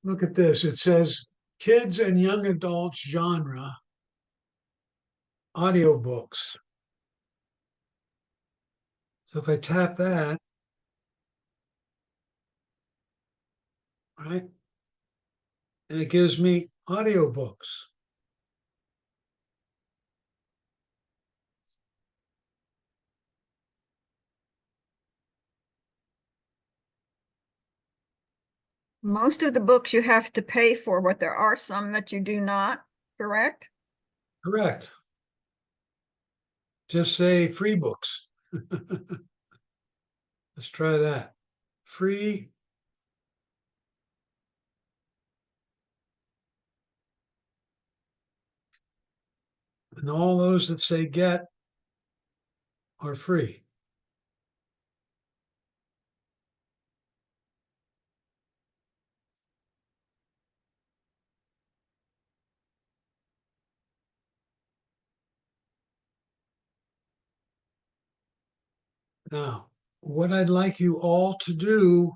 Look at this. It says kids and young adults genre audiobooks. So if I tap that, right, and it gives me audiobooks. Most of the books you have to pay for, but there are some that you do not, correct? Correct. Just say free books. Let's try that. Free. And all those that say get are free. Now, what I'd like you all to do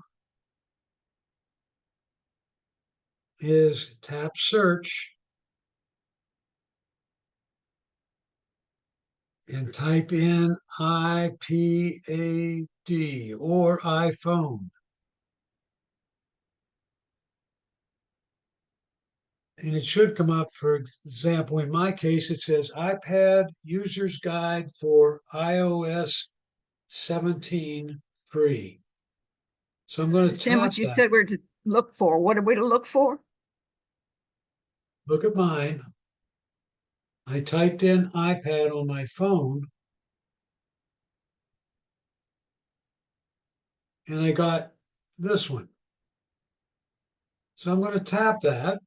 is tap search and type in iPad or iPhone. And it should come up, for example, in my case, it says iPad User's Guide for iOS 17 free. So I'm going to Understand tap what you that. said we're to look for. What are we to look for? Look at mine. I typed in iPad on my phone and I got this one. So I'm going to tap that.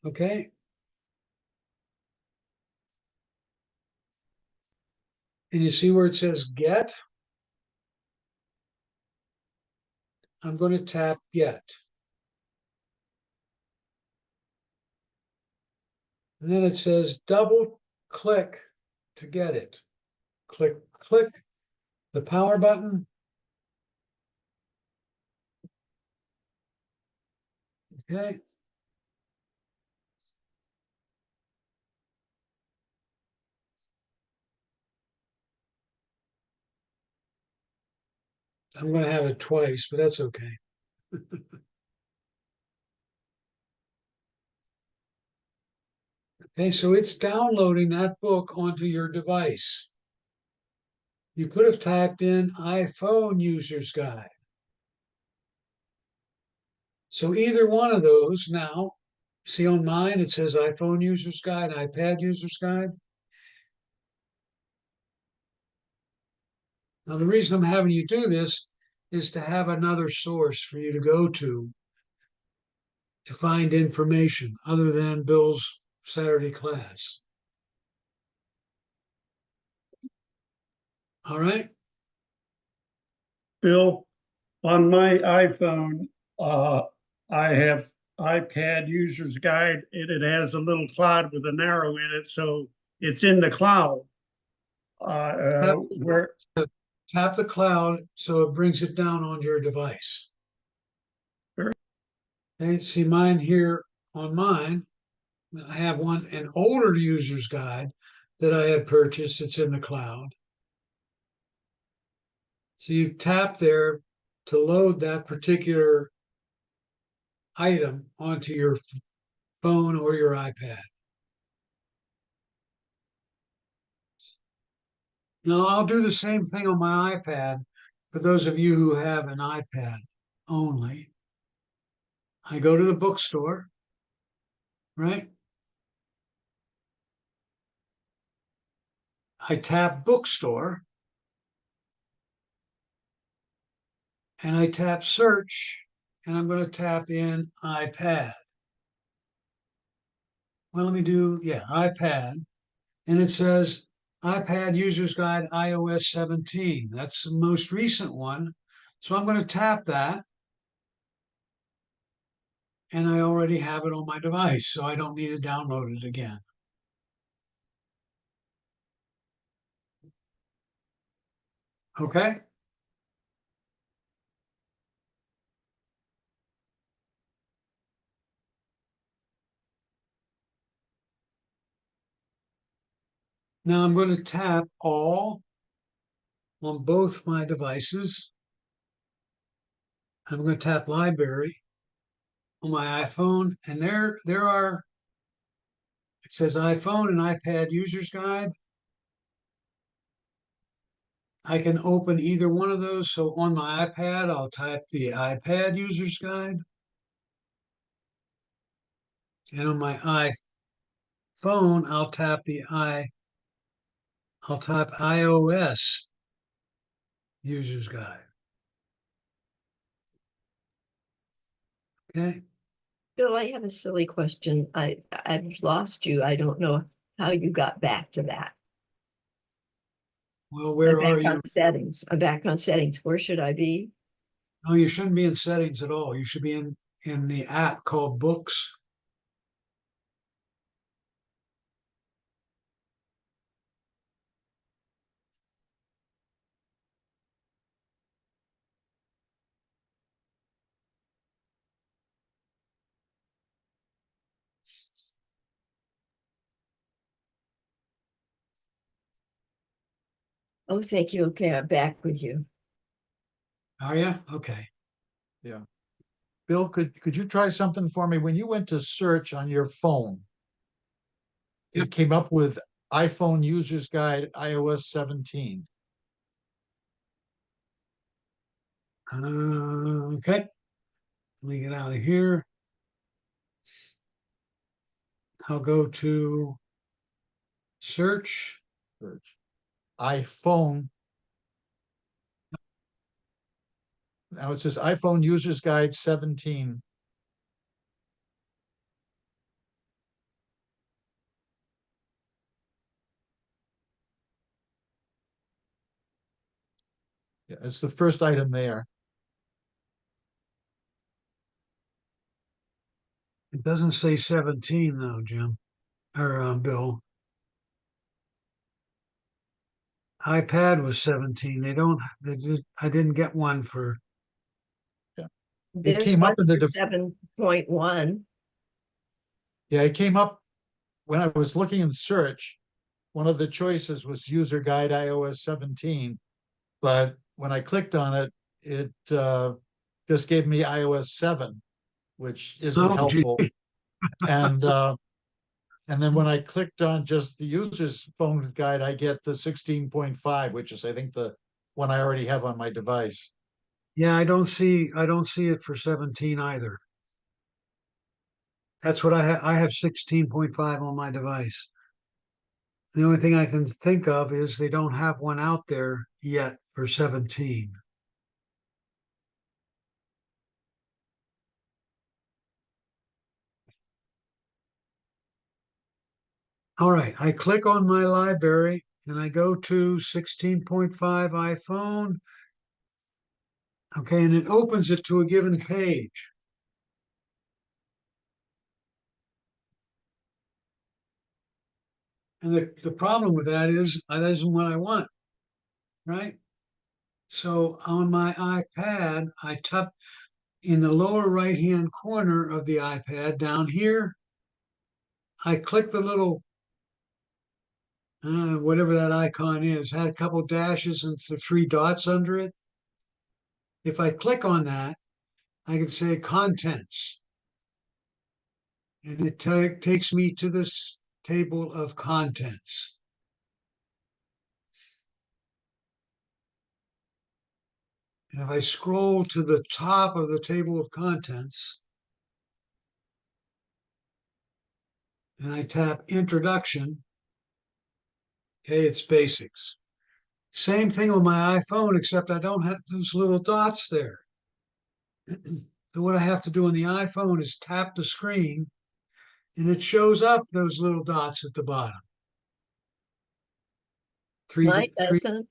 Okay. And you see where it says get? I'm going to tap get. And then it says double click to get it. Click the power button. Okay. I'm going to have it twice, but that's okay. Okay, so it's downloading that book onto your device. You could have typed in iPhone User's Guide. So either one of those now, see on mine, it says iPhone User's Guide, iPad User's Guide. Now, the reason I'm having you do this is to have another source for you to go to find information other than Bill's Saturday class. All right? Bill, on my iPhone, I have iPad User's Guide, and it has a little cloud with an arrow in it, so it's in the cloud. Where Tap the cloud so it brings it down on your device. Okay, see mine here on mine. I have an older user's guide that I had purchased. It's in the cloud. So you tap there to load that particular item onto your phone or your iPad. Now I'll do the same thing on my iPad for those of you who have an iPad only. I go to the bookstore, right? I tap bookstore and I tap search and I'm going to tap in iPad. Well, let me do, iPad. And it says iPad User's Guide iOS 17. That's the most recent one. So I'm going to tap that. And I already have it on my device, so I don't need to download it again. Okay? Now I'm going to tap all on both my devices. I'm going to tap library on my iPhone, and there are, it says iPhone and iPad User's Guide. I can open either one of those. So on my iPad, I'll type the iPad User's Guide. And on my iPhone, I'll type iOS User's Guide. Okay. Bill, I have a silly question. I've lost you. I don't know how you got back to that. Well, where I'm are back you? on settings. I'm back on settings. Where should I be? No, you shouldn't be in settings at all. You should be in the app called Books. Oh, thank you. Okay, I'm back with you. Are you? Okay. Yeah. Bill, could you try something for me? When you went to search on your phone, it came up with iPhone Users Guide iOS 17. Okay. Let me get out of here. I'll go to search. Search. iPhone. Now it says iPhone Users Guide 17. Yeah, it's the first item there. It doesn't say 17 though, Jim, or Bill. iPad was 17. I didn't get one for, There's came one up in the for def- 7.1. Yeah, it came up when I was looking in search. One of the choices was User Guide iOS 17, but when I clicked on it, it just gave me iOS 7, which isn't Oh, gee. helpful. And then when I clicked on just the user's phone guide, I get the 16.5, which is I think the one I already have on my device. Yeah, I don't see it for 17 either. That's what I have 16.5 on my device. The only thing I can think of is they don't have one out there yet for 17. All right, I click on my library and I go to 16.5 iPhone. Okay, and it opens it to a given page. And the problem with that is that isn't what I want, right? So on my iPad, I tap in the lower right-hand corner of the iPad down here. I click the little, whatever that icon is, had a couple dashes and the three dots under it. If I click on that, I can say contents. And it takes me to this table of contents. And if I scroll to the top of the table of contents, and I tap introduction, okay, it's basics. Same thing with my iPhone, except I don't have those little dots there. So what I have to do on the iPhone is tap the screen, and it shows up those little dots at the bottom. Mine doesn't.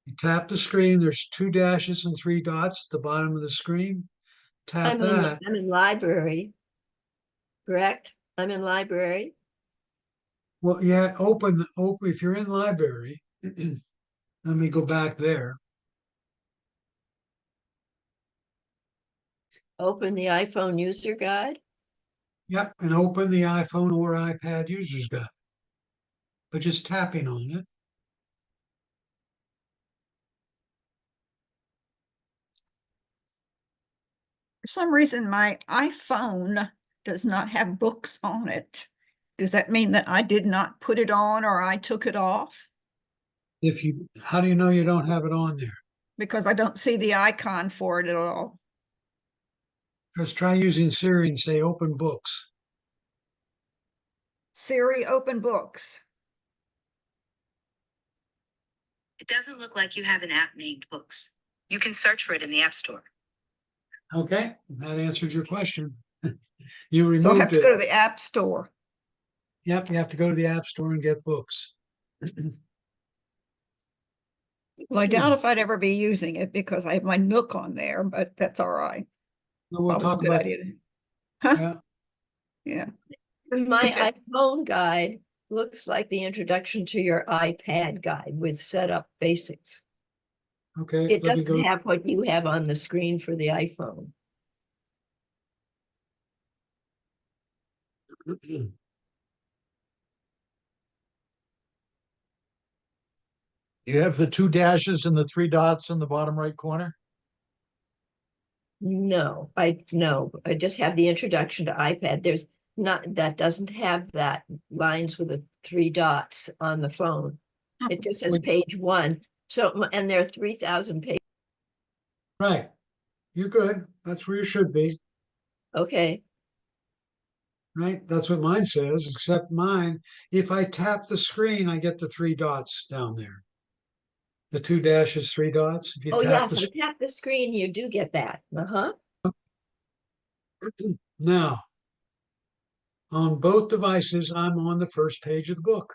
You tap the screen, there's two dashes and three dots at the bottom of the screen. Tap that. I'm in library. Correct? I'm in library. Well, yeah, open, if you're in library, let me go back there. Open the iPhone user guide. Yep, and open the iPhone or iPad user's guide. But just tapping on it. For some reason, my iPhone does not have books on it. Does that mean that I did not put it on or I took it off? How do you know you don't have it on there? Because I don't see the icon for it at all. Just try using Siri and say open books. Siri, open books. It doesn't look like you have an app named Books. You can search for it in the App Store. Okay, that answered your question. You removed So I have to it. go to the App Store. Yep, you have to go to the App Store and get books. Well, I doubt if I'd ever be using it because I have my Nook on there, but that's all right. We'll Probably a talk good about idea. Huh? yeah. Yeah. My iPhone guide looks like the introduction to your iPad guide with setup basics. Okay, It let me doesn't go. have what you have on the screen for the iPhone. You have the two dashes and the three dots in the bottom right corner? No, I just have the introduction to iPad. There's not, that doesn't have that lines with the 3 dots on the phone. It just says Would- page 1. So, and there are 3,000 pages. Right. You're good. That's where you should be, Okay, right? That's what mine says, except mine, if I tap the screen, I get the 3 dots down there. The 2 dashes, 3 dots. If you oh yeah, tap if the, you tap the screen, you do get that. Uh-huh. now, on both devices, I'm on the first page of the book.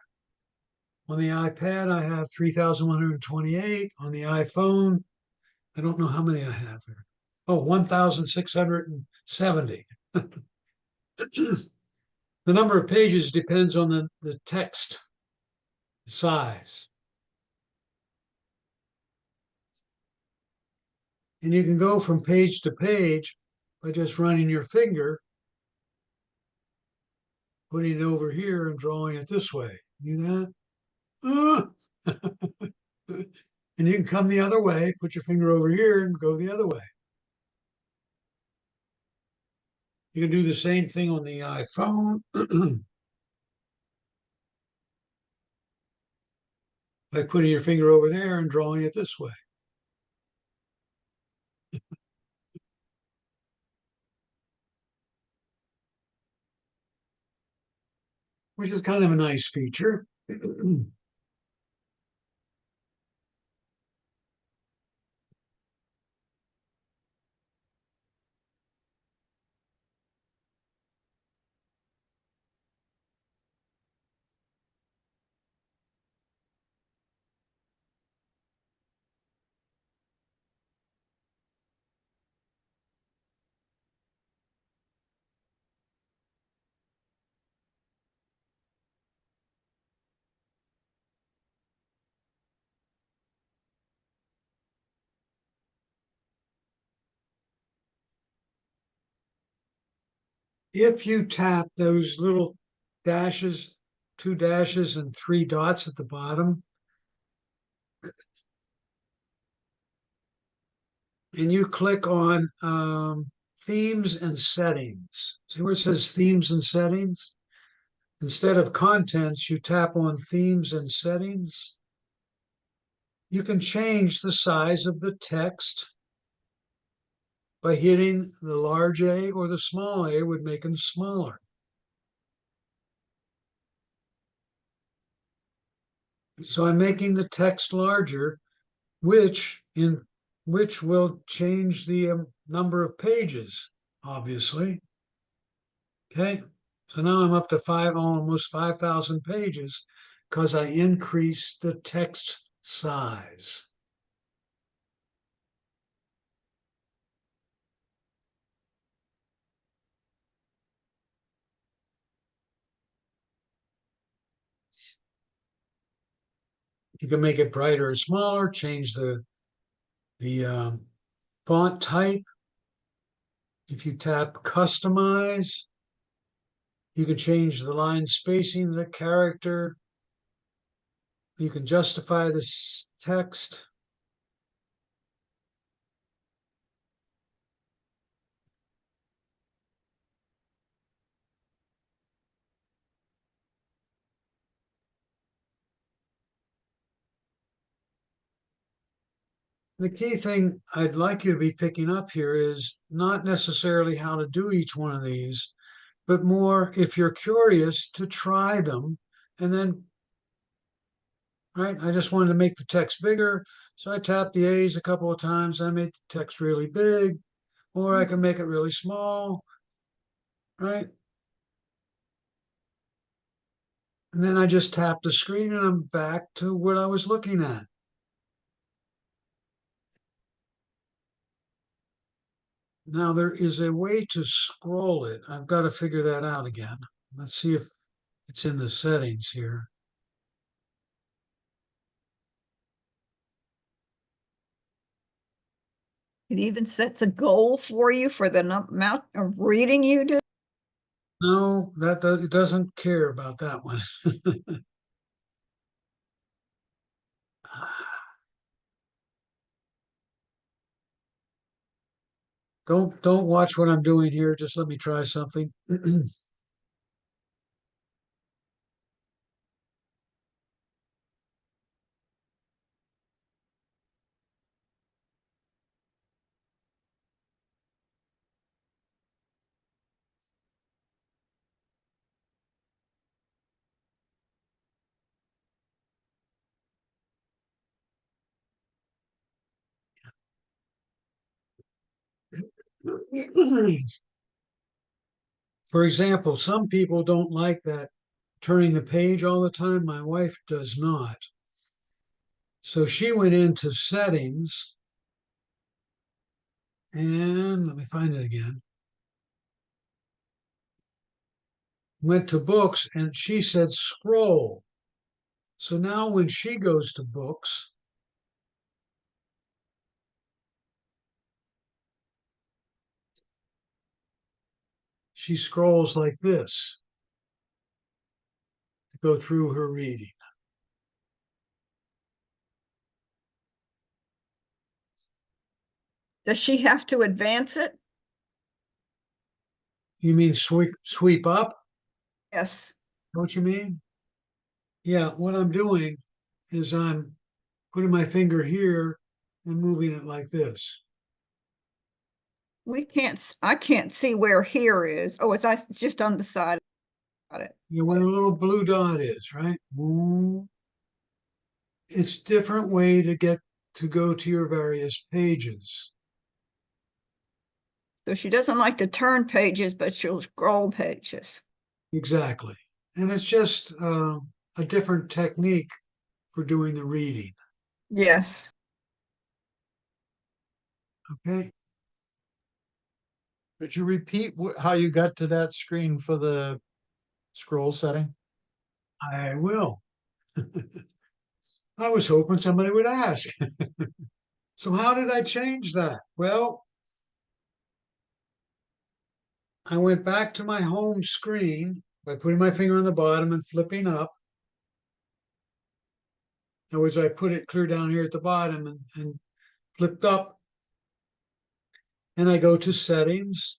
On the iPad, I have 3,128. On the iPhone, I don't know how many I have here. Oh, 1,670. The number of pages depends on the text size. And you can go from page to page by just running your finger, putting it over here and drawing it this way. You that? And you can come the other way, put your finger over here and go the other way. You can do the same thing on the iPhone by putting your finger over there and drawing it this way. Which is kind of a nice feature. If you tap those little dashes, 2 dashes and 3 dots at the bottom, and you click on themes and settings. See where it says themes and settings? Instead of contents, you tap on themes and settings. You can change the size of the text by hitting the large A, or the small a would make them smaller. So I'm making the text larger, which will change the number of pages, obviously. Okay, so now I'm up to almost 5,000 pages because I increased the text size. You can make it brighter or smaller, change the font type. If you tap customize, you can change the line spacing, the character. You can justify this text. The key thing I'd like you to be picking up here is not necessarily how to do each one of these, but more, if you're curious, to try them. And then, right, I just wanted to make the text bigger. So I tapped the A's a couple of times. I made the text really big, or I can make it really small, right? And then I just tap the screen and I'm back to what I was looking at. Now there is a way to scroll it. I've got to figure that out again. Let's see if it's in the settings here. It even sets a goal for you for the amount of reading you do. No, it doesn't care about that one. Don't watch what I'm doing here. Just let me try something. For example, some people don't like that turning the page all the time. My wife does not. So she went into settings and let me find it again. Went to books and she said scroll. So now when she goes to books, she scrolls like this to go through her reading. Does she have to advance it? You mean sweep up? Yes. Know what you mean? Yeah, what I'm doing is I'm putting my finger here and moving it like this. I can't see where here is. Oh, it's just on the side. Got it. You know where the little blue dot is, right? It's different way to get to go to your various pages. So she doesn't like to turn pages, but she'll scroll pages. Exactly. And it's just a different technique for doing the reading. Yes. Okay. Could you repeat how you got to that screen for the scroll setting? I will. I was hoping somebody would ask. So how did I change that? Well, I went back to my home screen by putting my finger on the bottom and flipping up. In other words, I put it clear down here at the bottom and flipped up. And I go to settings.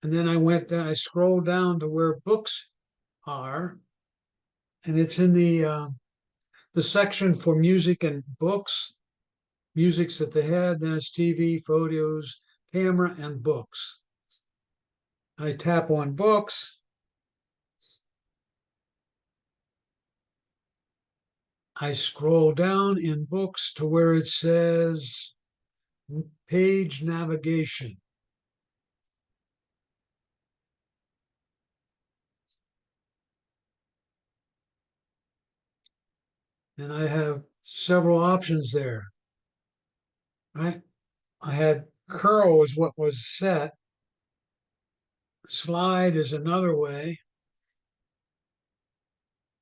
And then I scrolled down to where books are. And it's in the section for music and books. Music's at the head, then it's TV, photos, camera, and books. I tap on books. I scroll down in books to where it says page navigation. And I have several options there, right? I had curl is what was set. Slide is another way.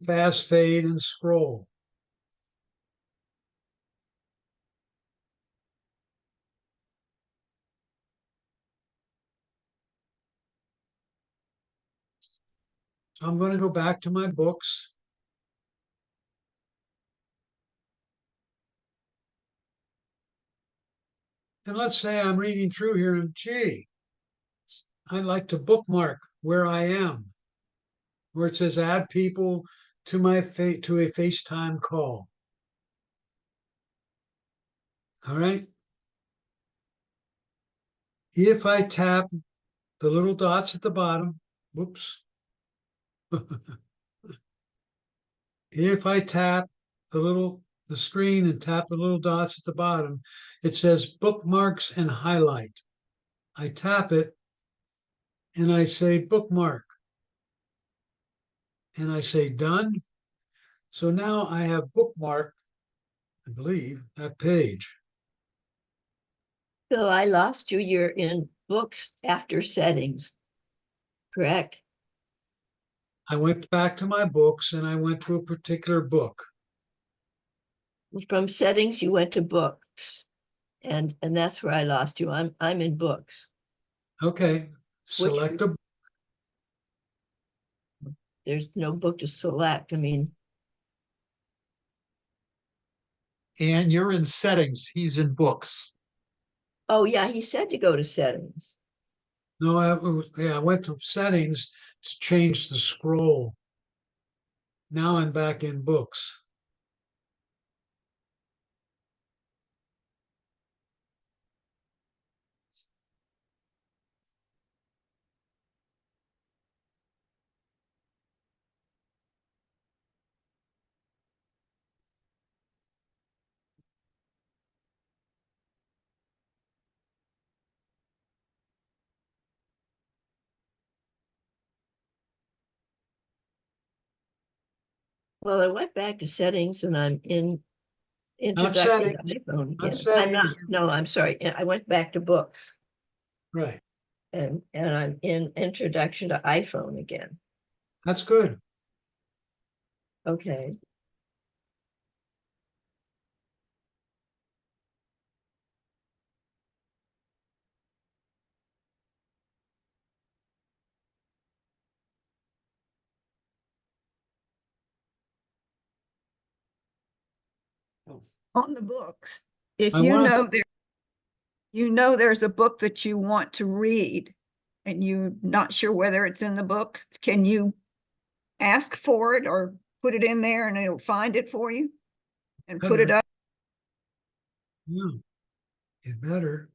Fast fade and scroll. So I'm going to go back to my books. And let's say I'm reading through here and gee, I'd like to bookmark where I am, where it says add people to to a FaceTime call. All right. If I tap the little dots at the bottom, whoops. If I tap the screen and tap the little dots at the bottom, it says bookmarks and highlight. I tap it and I say bookmark. And I say done. So now I have bookmarked, I believe, that page. Bill, I lost you. You're in books after settings, correct? I went back to my books and I went to a particular book. From settings, you went to books. And that's where I lost you. I'm in books. Okay, select a. There's no book to select. I mean, And you're in settings, he's in books. Oh, yeah, he said to go to settings. No, I went to settings to change the scroll. Now I'm back in books. Well, I went back to settings and I'm in introduction to settings, iPhone not again. I'm not, settings. no, I'm sorry. I went back to books Right. and I'm in introduction to iPhone again. That's good. Okay. On the books, if I you wanted know there, you know there's a book that you want to read and you're not sure whether it's in the books, can you ask for it or put it in there and it'll find it for you? And put it Better. up? Yeah, it better.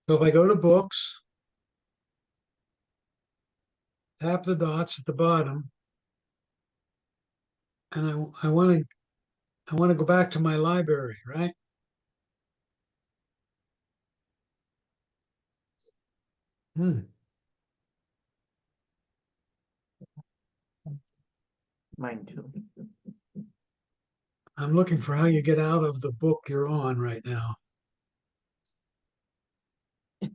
So if I go to books, tap the dots at the bottom, and I want to go back to my library, right? Hmm. Mine too. I'm looking for how you get out of the book you're on right now. It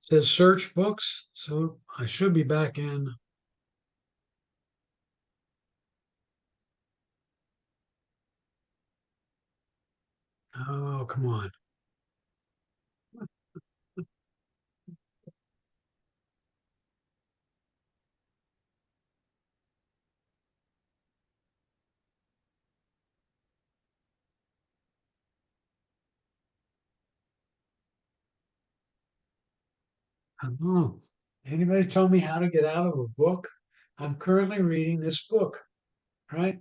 says search books, so I should be back in. Oh, come on. Oh, anybody tell me how to get out of a book? I'm currently reading this book, right?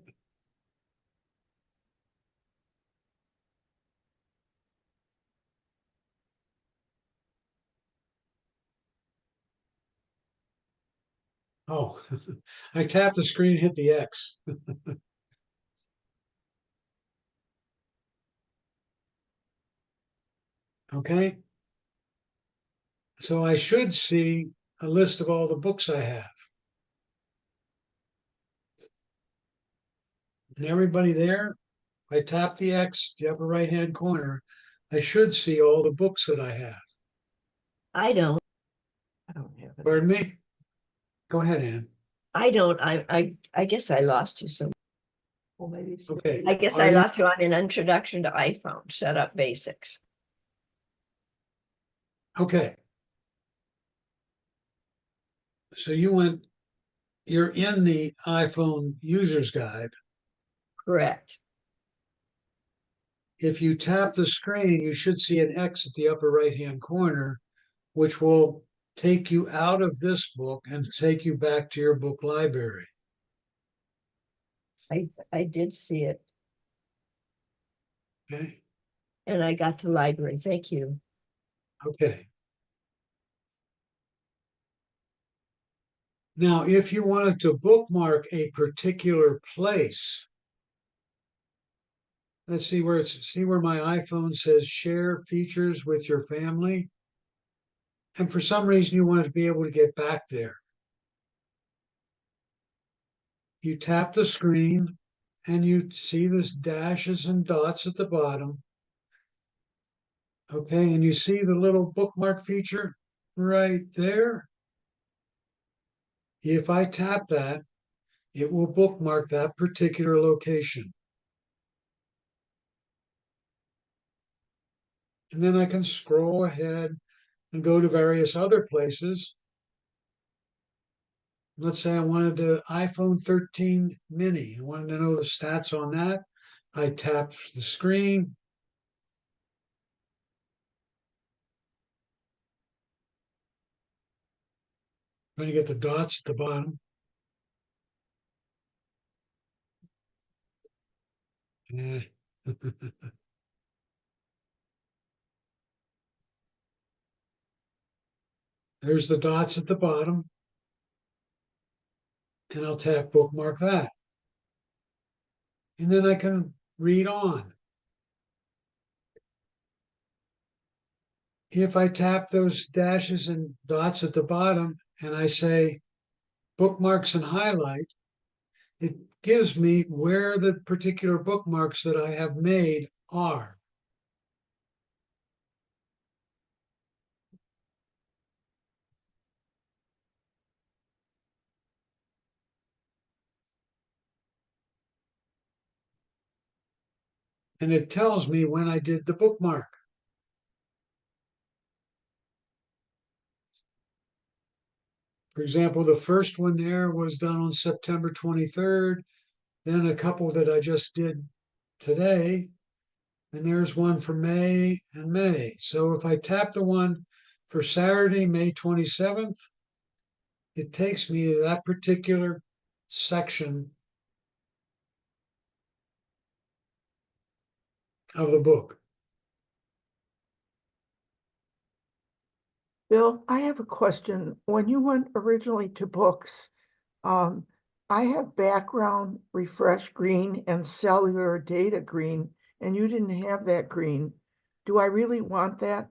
Oh, I tapped the screen, hit the X. Okay. So I should see a list of all the books I have. And everybody there, I tap the X, the upper right-hand corner, I should see all the books that I have. I don't, I don't have it. Pardon me? Go ahead, Ann. I don't, I guess I lost you some. Well, maybe she- Okay. I guess Are I you- lost you on an introduction to iPhone, setup basics. Okay. So you're in the iPhone user's guide. Correct. If you tap the screen, you should see an X at the upper right-hand corner, which will take you out of this book and take you back to your book library. I did see it Okay. and I got to library. Thank you. Okay. Now, if you wanted to bookmark a particular place, let's see where my iPhone says share features with your family. And for some reason, you want to be able to get back there. You tap the screen and you see this dashes and dots at the bottom. Okay, and you see the little bookmark feature right there. If I tap that, it will bookmark that particular location. And then I can scroll ahead and go to various other places let's say I wanted the iPhone 13 mini. I wanted to know the stats on that. I tap the screen. Going to get the dots at the bottom. Yeah. There's the dots at the bottom. And I'll tap bookmark that. And then I can read on. If I tap those dashes and dots at the bottom and I say bookmarks and highlight, it gives me where the particular bookmarks that I have made are. And it tells me when I did the bookmark. For example, the first one there was done on September 23rd, then a couple that I just did today, and there's one for May and May. So if I tap the one for Saturday, May 27th, it takes me to that particular section of the book. Bill, I have a question. When you went originally to books, I have background refresh green and cellular data green, and you didn't have that green. Do I really want that?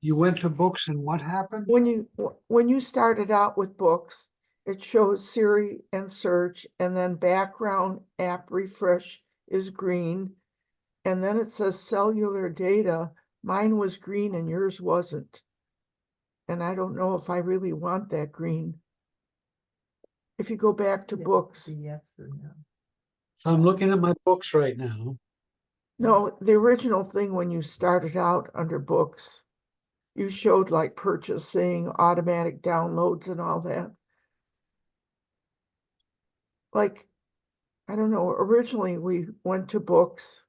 You went to books and what happened? When you started out with books, it shows Siri and search, and then background app refresh is green. And then it says cellular data. Mine was green and yours wasn't. And I don't know if I really want that green. If you go back to books. So I'm looking at my books right now. No, the original thing when you started out under books, you showed like purchasing, automatic downloads and all that. Like, I don't know, originally we went to books.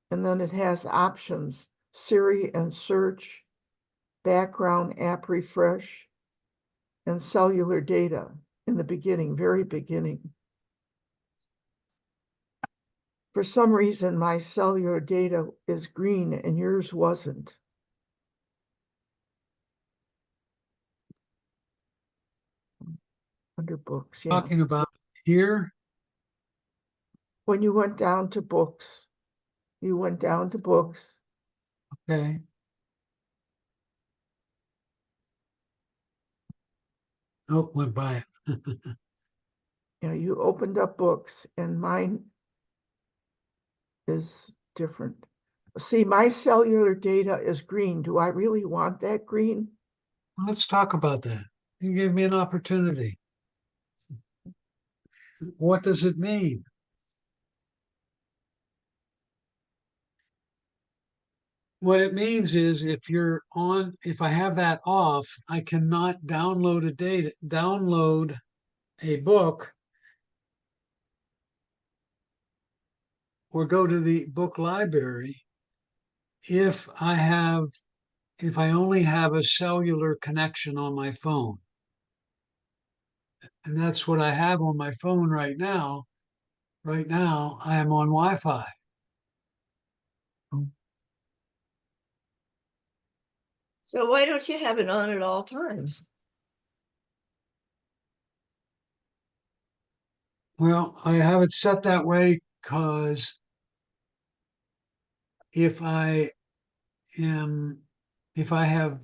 And then it has options, Siri and search, background app refresh, and cellular data in the beginning, very beginning. For some reason, my cellular data is green and yours wasn't. Under books, yeah. Talking about here. When you went down to books, you went down to books. Okay. Oh, went by it. You know, you opened up books and mine is different. See, my cellular data is green. Do I really want that green? Let's talk about that. You gave me an opportunity. What does it mean? What it means is if I have that off, I cannot download a book or go to the book library if I only have a cellular connection on my phone. And that's what I have on my phone right now. Right now, I am on Wi-Fi. So why don't you have it on at all times? Well, I have it set that way because if I have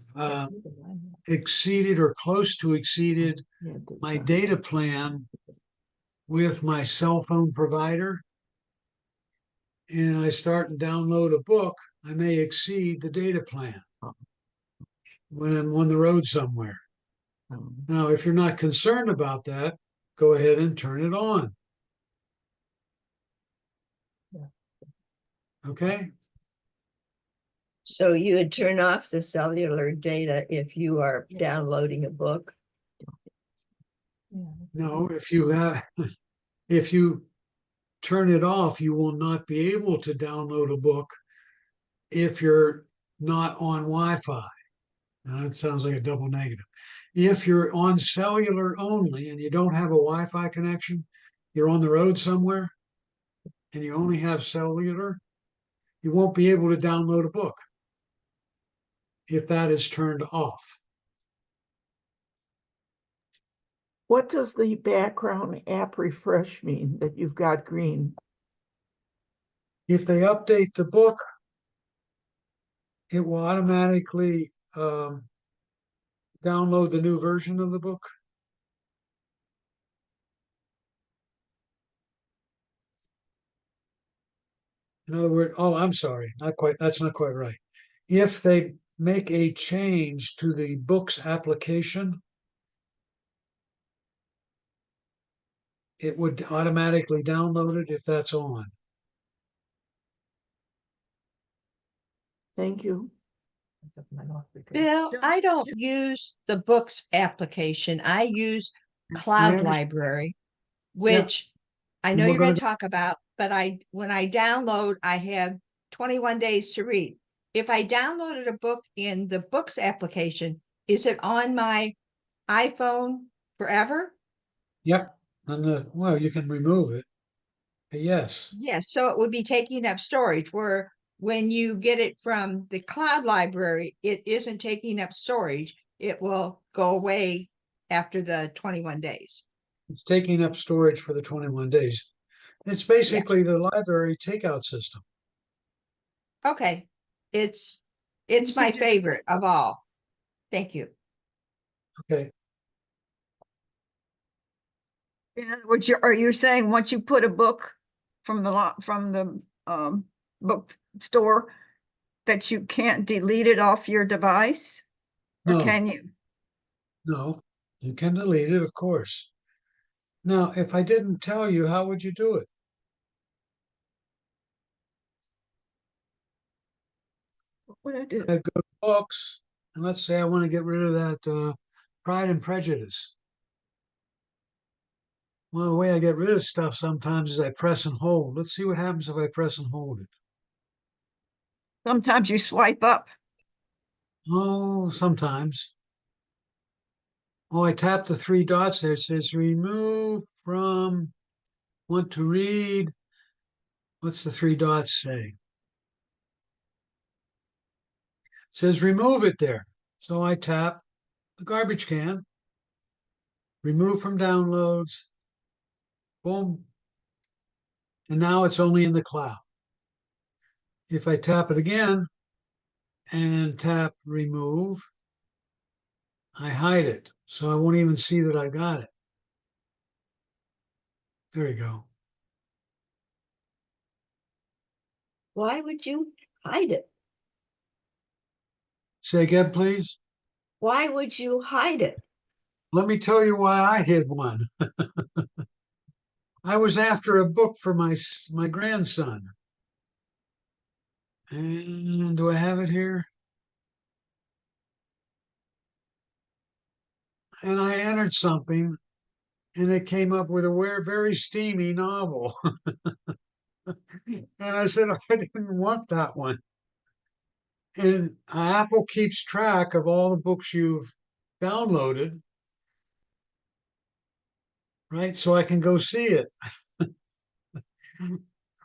exceeded or close to exceeded my data plan with my cell phone provider, and I start and download a book, I may exceed the data plan when I'm on the road somewhere. Now, if you're not concerned about that, go ahead and turn it on. Okay? So you would turn off the cellular data if you are downloading a book? No, if you turn it off, you will not be able to download a book if you're not on Wi-Fi. Now, that sounds like a double negative. If you're on cellular only and you don't have a Wi-Fi connection, you're on the road somewhere and you only have cellular, you won't be able to download a book if that is turned off. What does the background app refresh mean that you've got green? If they update the book, it will automatically download the new version of the book. In other words, oh, I'm sorry, not quite, that's not quite right. If they make a change to the books application, it would automatically download it if that's on. Thank you. Bill, I don't use the books application. I use Cloud understand. Library, which I know we're you're going gonna to talk about, but when I download, I have 21 days to read. If I downloaded a book in the books application, is it on my iPhone forever? Yep, well, you can remove it. Yes, Yes, so it would be taking up storage where when you get it from the Cloud Library, it isn't taking up storage. It will go away after the 21 days. it's taking up storage for the 21 days. It's basically the library takeout system. Okay, it's my favorite of all. Thank you. Okay, In other words, are you saying once you put a book from the bookstore that you can't delete it off your device? Or No. can you? no, you can delete it, of course. Now, if I didn't tell you, how would you do it? What would I do? I'd go to books, and let's say I want to get rid of that Pride and Prejudice. Well, the way I get rid of stuff sometimes is I press and hold. Let's see what happens if I press and hold it. Sometimes you swipe up. Oh, sometimes. Oh, I tap the three dots there. It says remove from, want to read. What's the three dots say? It says remove it there. So I tap the garbage can, remove from downloads, boom. And now it's only in the cloud. If I tap it again and tap remove, I hide it. So I won't even see that I got it. There you go. Why would you hide it? Say again, please. Why would you hide it? Let me tell you why I hid one. I was after a book for my grandson. And do I have it here? And I entered something, and it came up with a very steamy novel. And I said, I didn't want that one. And Apple keeps track of all the books you've downloaded, right? So I can go see it.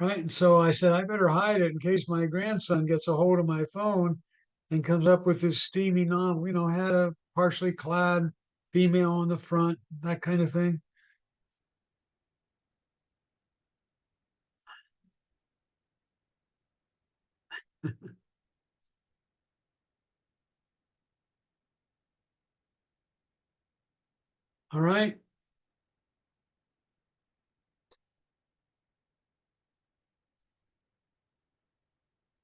Right. And so I said, I better hide it in case my grandson gets a hold of my phone and comes up with this steamy novel, had a partially clad female on the front, that kind of thing. All right.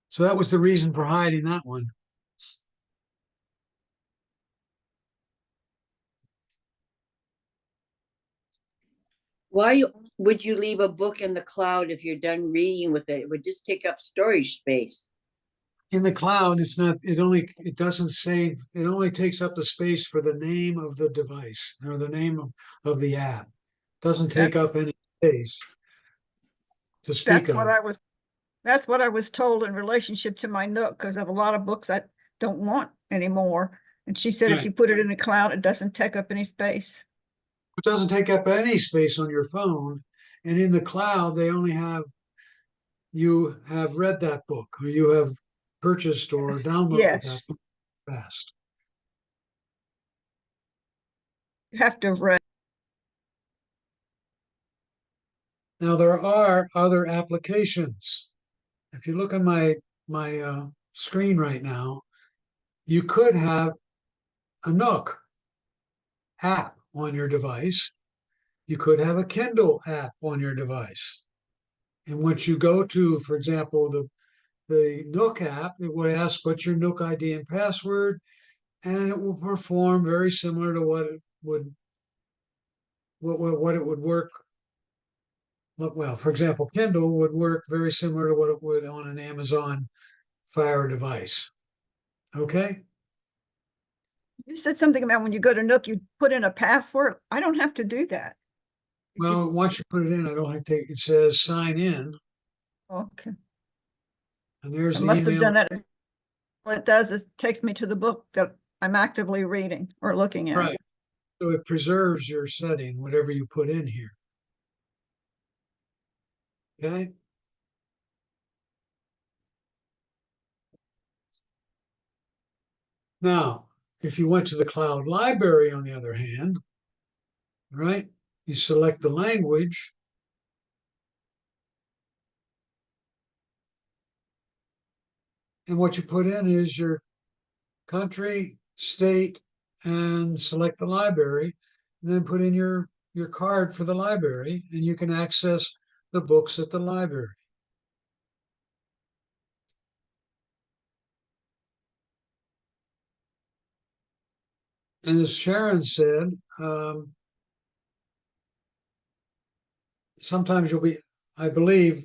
So that was the reason for hiding that one. Why would you leave a book in the cloud if you're done reading with it? It would just take up storage space. In the cloud, it's not, it doesn't save, it only takes up the space for the name of the device or the name of the app. Doesn't take That's- up any space to speak That's what of. that's what I was told in relationship to my Nook, because I have a lot of books I don't want anymore. And she said, if Right. you put it in the cloud, it doesn't take up any space. It doesn't take up any space on your phone. And in the cloud, they only have, you have read that book or you have purchased or downloaded that Yes, book fast. you have to have read. Now, there are other applications. If you look on my screen right now, you could have a Nook app on your device. You could have a Kindle app on your device. And once you go to, for example, the Nook app, it will ask what's your Nook ID and password, and it will perform very similar to what it would work. Well, for example, Kindle would work very similar to what it would on an Amazon Fire device. Okay? You said something about when you go to Nook, you put in a password. I don't have to do that. It Well, once you put it in, I don't think it says sign in, Okay. and there's I the must have email. done that. What it does is takes me to the book that I'm actively reading or looking at. Right. So it preserves your setting, whatever you put in here. Okay? Now, if you went to the cloud library, on the other hand, right, you select the language. And what you put in is your country, state, and select the library, and then put in your card for the library, and you can access the books at the library. And as Sharon said, sometimes I believe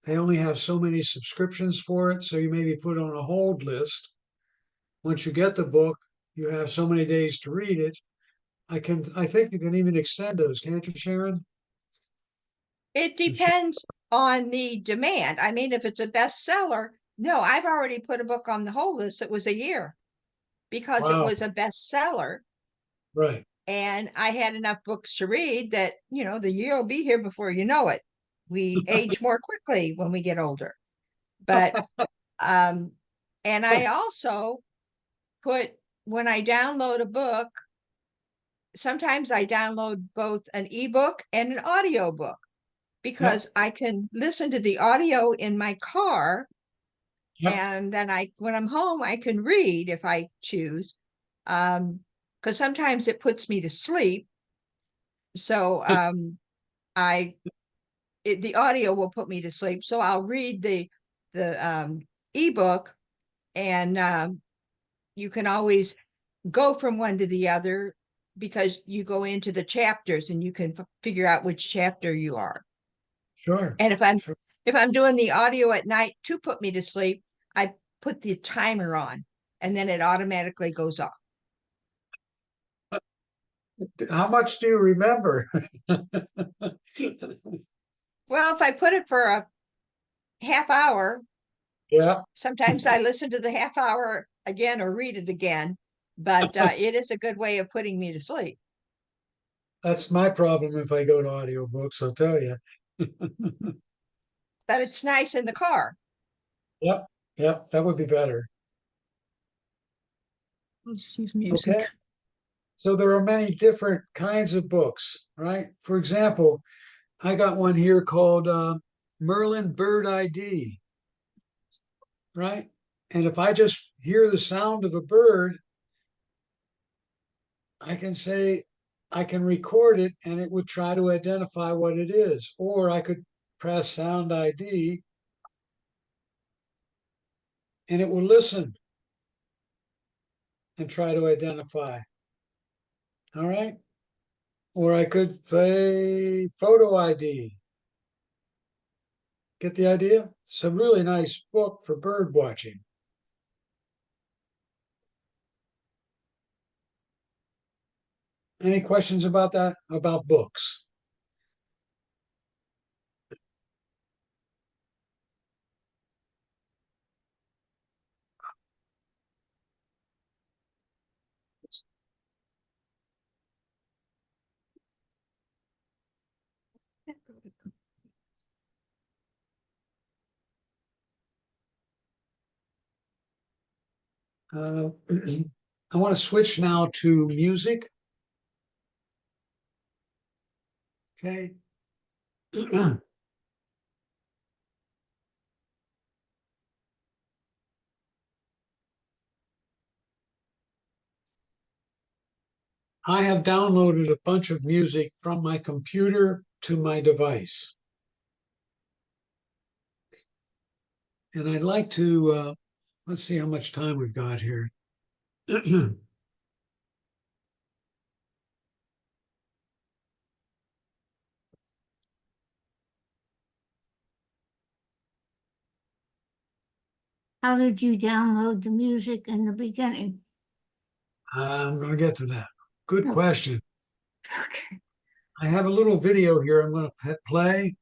they only have so many subscriptions for it, so you may be put on a hold list. Once you get the book, you have so many days to read it. I think you can even extend those, can't you, Sharon? It depends on the demand. I mean, if it's a bestseller, no, I've already put a book on the whole list. It was a year because it Wow. was a bestseller. Right. And I had enough books to read that, the year will be here before you know it. We age more quickly when we get older. But, and I also put, when I download a book, sometimes I download both an ebook and an audio book because I can listen to the audio in my car. Yep. And then when I'm home, I can read if I choose. Because sometimes it puts me to sleep. So the audio will put me to sleep. So I'll read the ebook, and you can always go from one to the other because you go into the chapters and you can figure out which chapter you are. Sure. And if I'm doing the audio at night to put me to sleep, I put the timer on and then it automatically goes off. How much do you remember? Well, if I put it for a half hour, Yeah. sometimes I listen to the half hour again or read it again, but it is a good way of putting me to sleep. That's my problem if I go to audiobooks, I'll tell you. But it's nice in the car. Yep. Yep. That would be better. Let's use music. Okay. So there are many different kinds of books, right? For example, I got one here called Merlin Bird ID, right? And if I just hear the sound of a bird, I can record it and it would try to identify what it is. Or I could press Sound ID and it will listen and try to identify. All right. Or I could play Photo ID. Get the idea? It's a really nice book for bird watching. Any questions about that, about books? Uh, I want to switch now to music. Okay. I have downloaded a bunch of music from my computer to my device. And I'd like to, let's see how much time we've got here. How did you download the music in the beginning? I'm going to get to that. Good Oh. question. Okay. I have a little video here I'm going to play.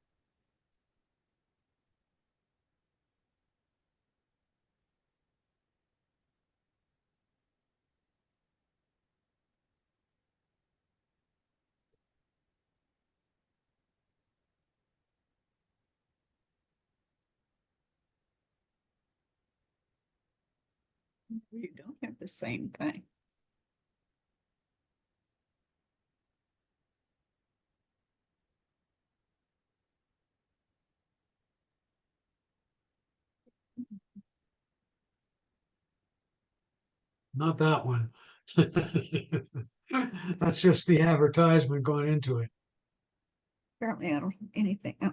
You don't have the same thing. Not that one. That's just the advertisement going into it. Apparently I don't have anything. Oh,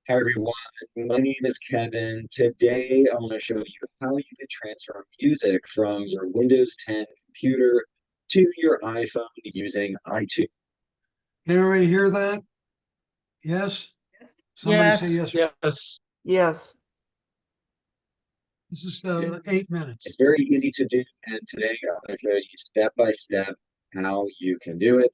Hi everyone, my name is Kevin. Today I want to show you how you can transfer music from your Windows 10 computer to your iPhone using iTunes. Can everybody hear that? Yes? yes. Somebody say yes. Yes. Yes. This is 8 minutes. It's very easy to do, and today I'm going to show you step by step how you can do it.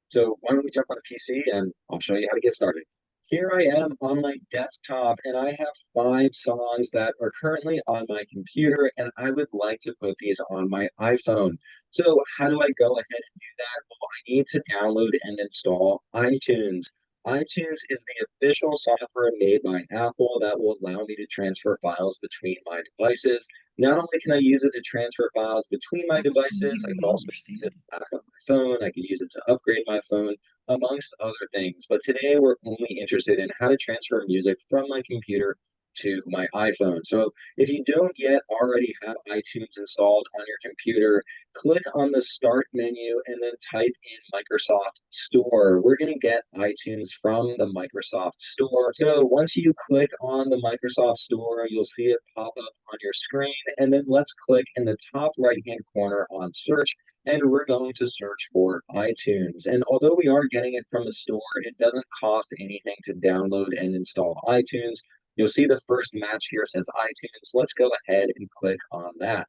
So why don't we jump on a PC and I'll show you how to get started. Here I am on my desktop and I have 5 songs that are currently on my computer and I would like to put these on my iPhone. So how do I go ahead and do that? Well, I need to download and install iTunes. iTunes is the official software made by Apple that will allow me to transfer files between my devices. Not only can I use it to transfer files between my devices, I can also use it to back up my phone. I can use it to upgrade my phone, amongst other things. But today we're only interested in how to transfer music from my computer to my iPhone. So if you don't yet already have iTunes installed on your computer, click on the Start menu and then type in Microsoft Store. We're going to get iTunes from the Microsoft Store. So once you click on the Microsoft Store, you'll see it pop up on your screen. And then let's click in the top right-hand corner on Search, and we're going to search for iTunes. And although we are getting it from the store, it doesn't cost anything to download and install iTunes. You'll see the first match here says iTunes. Let's go ahead and click on that.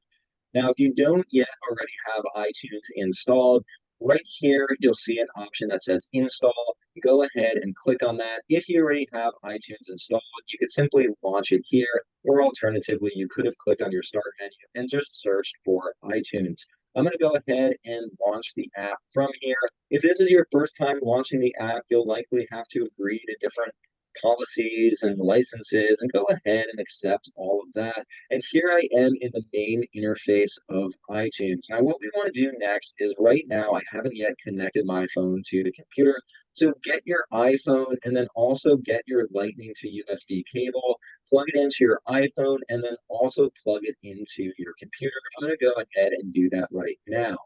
Now, if you don't yet already have iTunes installed, right here, you'll see an option that says install. Go ahead and click on that. If you already have iTunes installed, you could simply launch it here, or alternatively, you could have clicked on your start menu and just searched for iTunes. I'm going to go ahead and launch the app from here. If this is your first time launching the app, you'll likely have to agree to different policies and licenses and go ahead and accept all of that. And here I am in the main interface of iTunes. Now, what we want to do next is right now, I haven't yet connected my phone to the computer. So get your iPhone and then also get your Lightning to USB cable, plug it into your iPhone, and then also plug it into your computer. I'm going to go ahead and do that right now.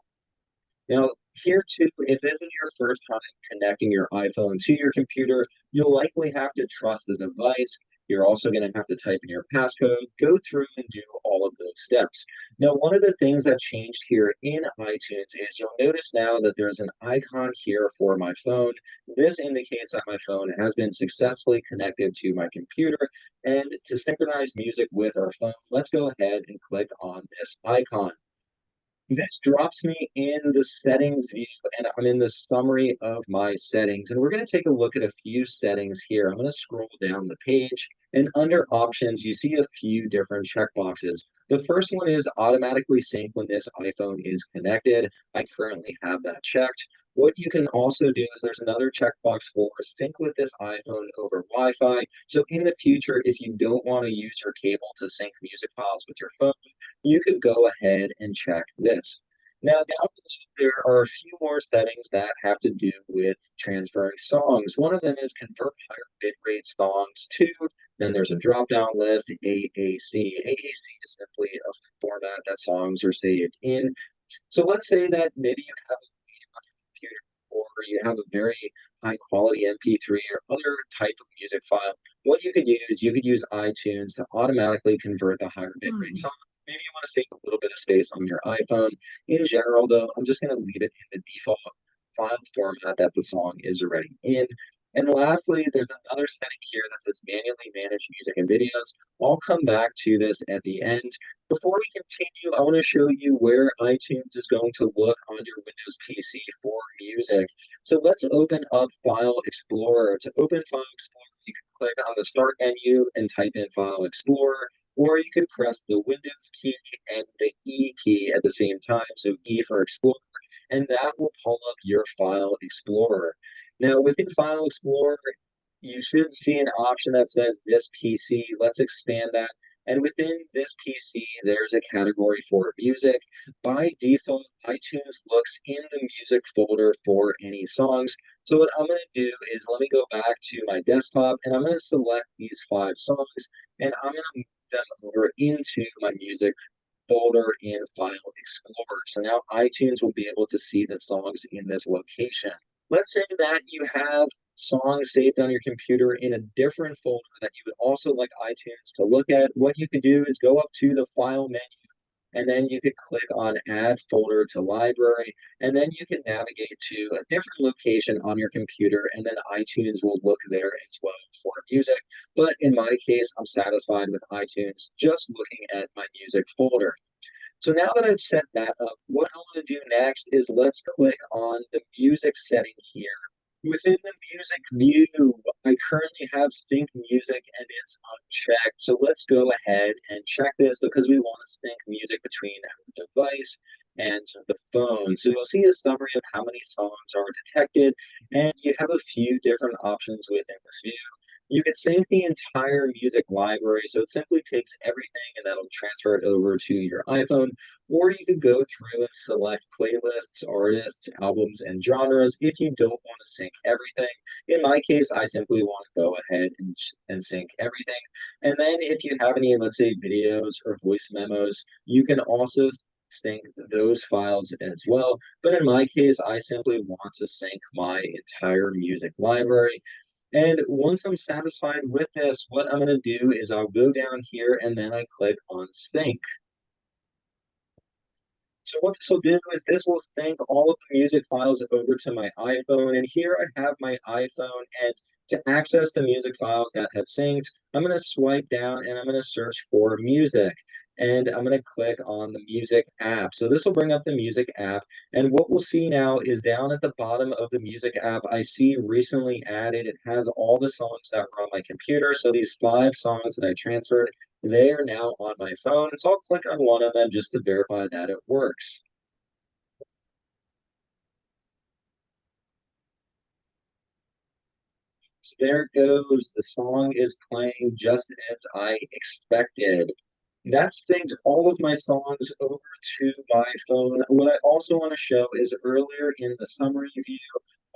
Now, here too, if this is your first time connecting your iPhone to your computer, you'll likely have to trust the device. You're also going to have to type in your passcode, go through and do all of those steps. Now, one of the things that changed here in iTunes is you'll notice now that there's an icon here for my phone. This indicates that my phone has been successfully connected to my computer. And to synchronize music with our phone, let's go ahead and click on this icon. This drops me in the settings view, and I'm in the summary of my settings. And we're going to take a look at a few settings here. I'm going to scroll down the page, and under options, you see a few different checkboxes. The first one is automatically sync when this iPhone is connected. I currently have that checked. What you can also do is there's another checkbox for sync with this iPhone over Wi-Fi. So in the future, if you don't want to use your cable to sync music files with your phone, you could go ahead and check this. Now, down below, there are a few more settings that have to do with transferring songs. One of them is convert higher bitrate songs to, then there's a drop-down list, AAC. AAC is simply a format that songs are saved in. So let's say that maybe you have a meeting on your computer, or you have a very high quality MP3 or other type of music file. What you could use is you could use iTunes to automatically convert the higher bitrate song. Maybe you want to save a little bit of space on your iPhone. In general, though, I'm just going to leave it in the default file format that the song is already in. And lastly, there's another setting here that says manually manage music and videos. I'll come back to this at the end. Before we continue, I want to show you where iTunes is going to look on your Windows PC for music. So let's open up File Explorer. To open File Explorer, you can click on the Start menu and type in File Explorer. Or you could press the Windows key and the E key at the same time, so E for Explorer, and that will pull up your File Explorer. Now, within File Explorer, you should see an option that says This PC. Let's expand that. And within this PC, there's a category for music. By default, iTunes looks in the music folder for any songs. So what I'm going to do is let me go back to my desktop, and I'm going to select these 5 songs, and I'm going to move them over into my music folder in File Explorer. So now iTunes will be able to see the songs in this location. Let's say that you have songs saved on your computer in a different folder that you would also like iTunes to look at. What you could do is go up to the File menu, and then you could click on Add Folder to Library, and then you can navigate to a different location on your computer, and then iTunes will look there as well for music. But in my case, I'm satisfied with iTunes just looking at my music folder. So now that I've set that up, what I want to do next is let's click on the music setting here. Within the music view, I currently have sync music and it's unchecked. So let's go ahead and check this because we want to sync music between our device and the phone. So you'll see a summary of how many songs are detected, and you have a few different options within this view. You can sync the entire music library, so it simply takes everything and that'll transfer it over to your iPhone, or you could go through and select playlists, artists, albums, and genres if you don't want to sync everything. In my case, I simply want to go ahead and sync everything. And then if you have any, let's say, videos or voice memos, you can also sync those files as well. But in my case, I simply want to sync my entire music library. And once I'm satisfied with this, what I'm going to do is I'll go down here and then I click on sync. So what this will do is this will sync all of the music files over to my iPhone. And here I have my iPhone, and to access the music files that have synced, I'm going to swipe down and I'm going to search for music. And I'm going to click on the music app. So this will bring up the music app. And what we'll see now is down at the bottom of the music app, I see recently added. It has all the songs that were on my computer. So these 5 songs that I transferred, they are now on my phone. So I'll click on one of them just to verify that it works. So there it goes. The song is playing just as I expected. That synced all of my songs over to my phone. What I also want to show is earlier in the summary view,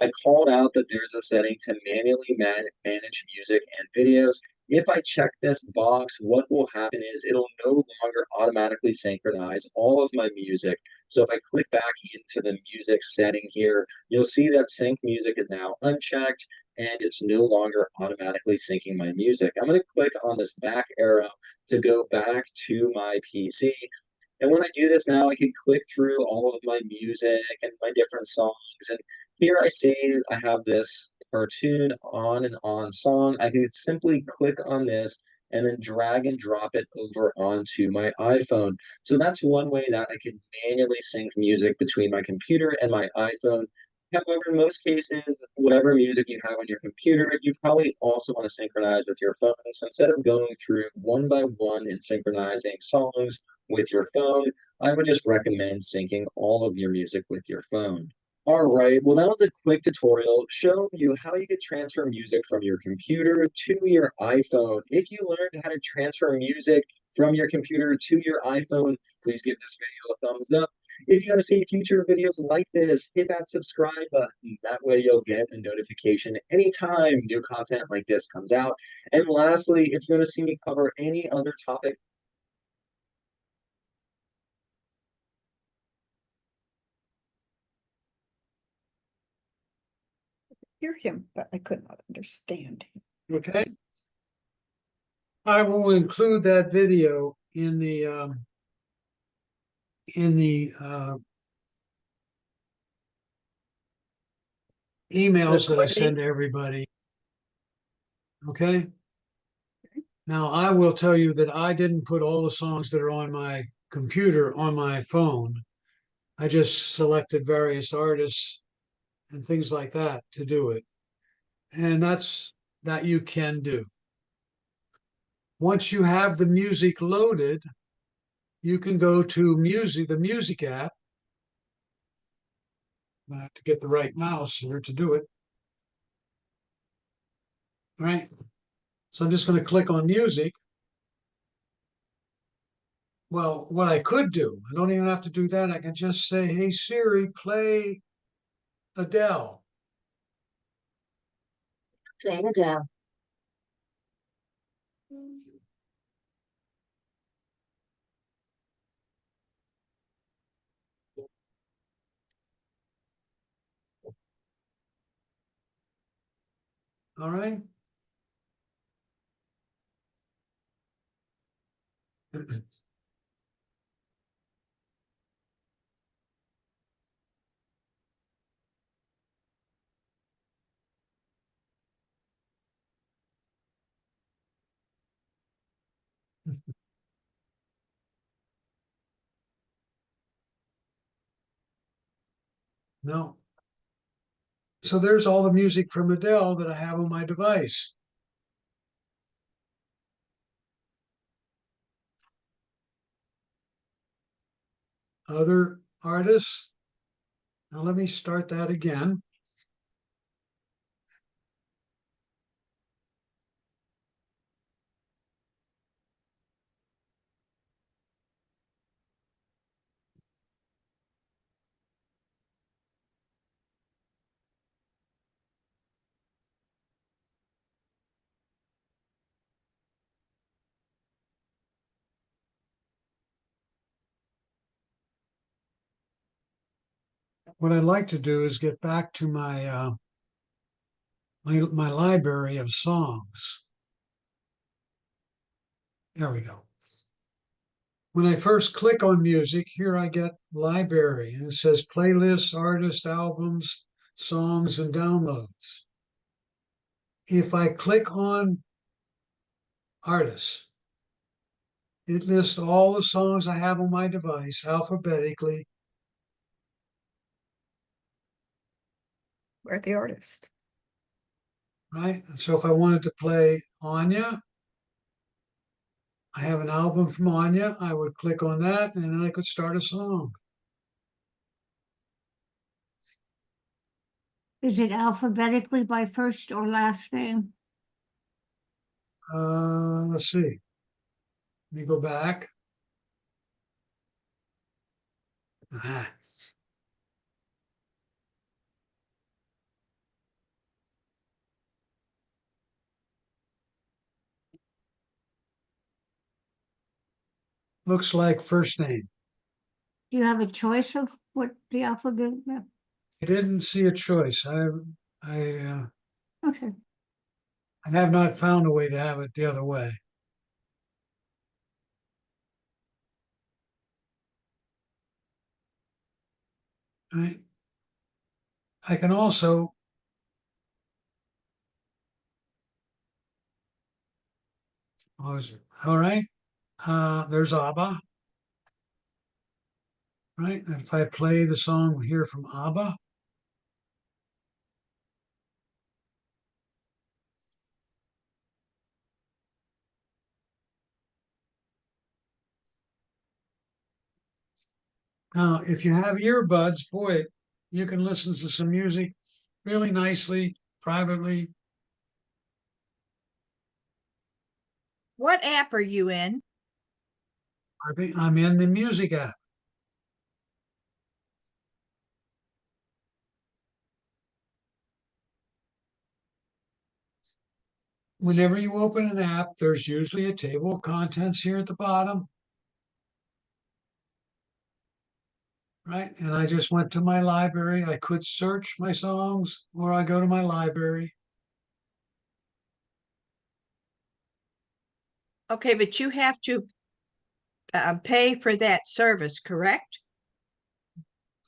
I called out that there's a setting to manually manage music and videos. If I check this box, what will happen is it'll no longer automatically synchronize all of my music. So if I click back into the music setting here, you'll see that sync music is now unchecked. and it's no longer automatically syncing my music. I'm going to click on this back arrow to go back to my PC. And when I do this now, I can click through all of my music and my different songs. And here I see I have this cartoon on and on song. I can simply click on this and then drag and drop it over onto my iPhone. So that's one way that I can manually sync music between my computer and my iPhone. However, in most cases, whatever music you have on your computer, you probably also want to synchronize with your phone. So instead of going through one by one and synchronizing songs with your phone, I would just recommend syncing all of your music with your phone. All right, well, that was a quick tutorial showing you how you could transfer music from your computer to your iPhone. If you learned how to transfer music from your computer to your iPhone, please give this video a thumbs up. If you want to see future videos like this, hit that subscribe button. That way you'll get a notification anytime new content like this comes out. And lastly, if you want to see me cover any other topic, Hear him, but I could not understand him. Okay. I will include that video in the emails that I send to everybody. Okay. Now I will tell you that I didn't put all the songs that are on my computer on my phone. I just selected various artists and things like that to do it. And that you can do. Once you have the music loaded, you can go to the music app. I have to get the right mouse here to do it. All right. So I'm just going to click on music. Well, what I could do, I don't even have to do that. I can just say, hey, Siri, play Adele. Playing Adele. All right. No. So there's all the music from Adele that I have on my device. Other artists. Now let me start that again. What I'd like to do is get back to my my library of songs. There we go. When I first click on music, here I get library, and it says playlists, artists, albums, songs, and downloads. If I click on artists, it lists all the songs I have on my device alphabetically. We're the artist. Right? And so if I wanted to play Anya, I have an album from Anya, I would click on that and then I could start a song. Is it alphabetically by first or last name? Let's see. Let me go back. Ah. Looks like first name. Do you have a choice of what the alphabet? I didn't see a choice. I Okay. I have not found a way to have it the other way. Right. I can also all right. There's ABBA. Right. And if I play the song here from ABBA, now if you have earbuds, boy, you can listen to some music really nicely, privately. What app are you in? I'm in the music app. Whenever you open an app, there's usually a table of contents here at the bottom. Right. And I just went to my library. I could search my songs or I go to my library. Okay, but you have to pay for that service, correct?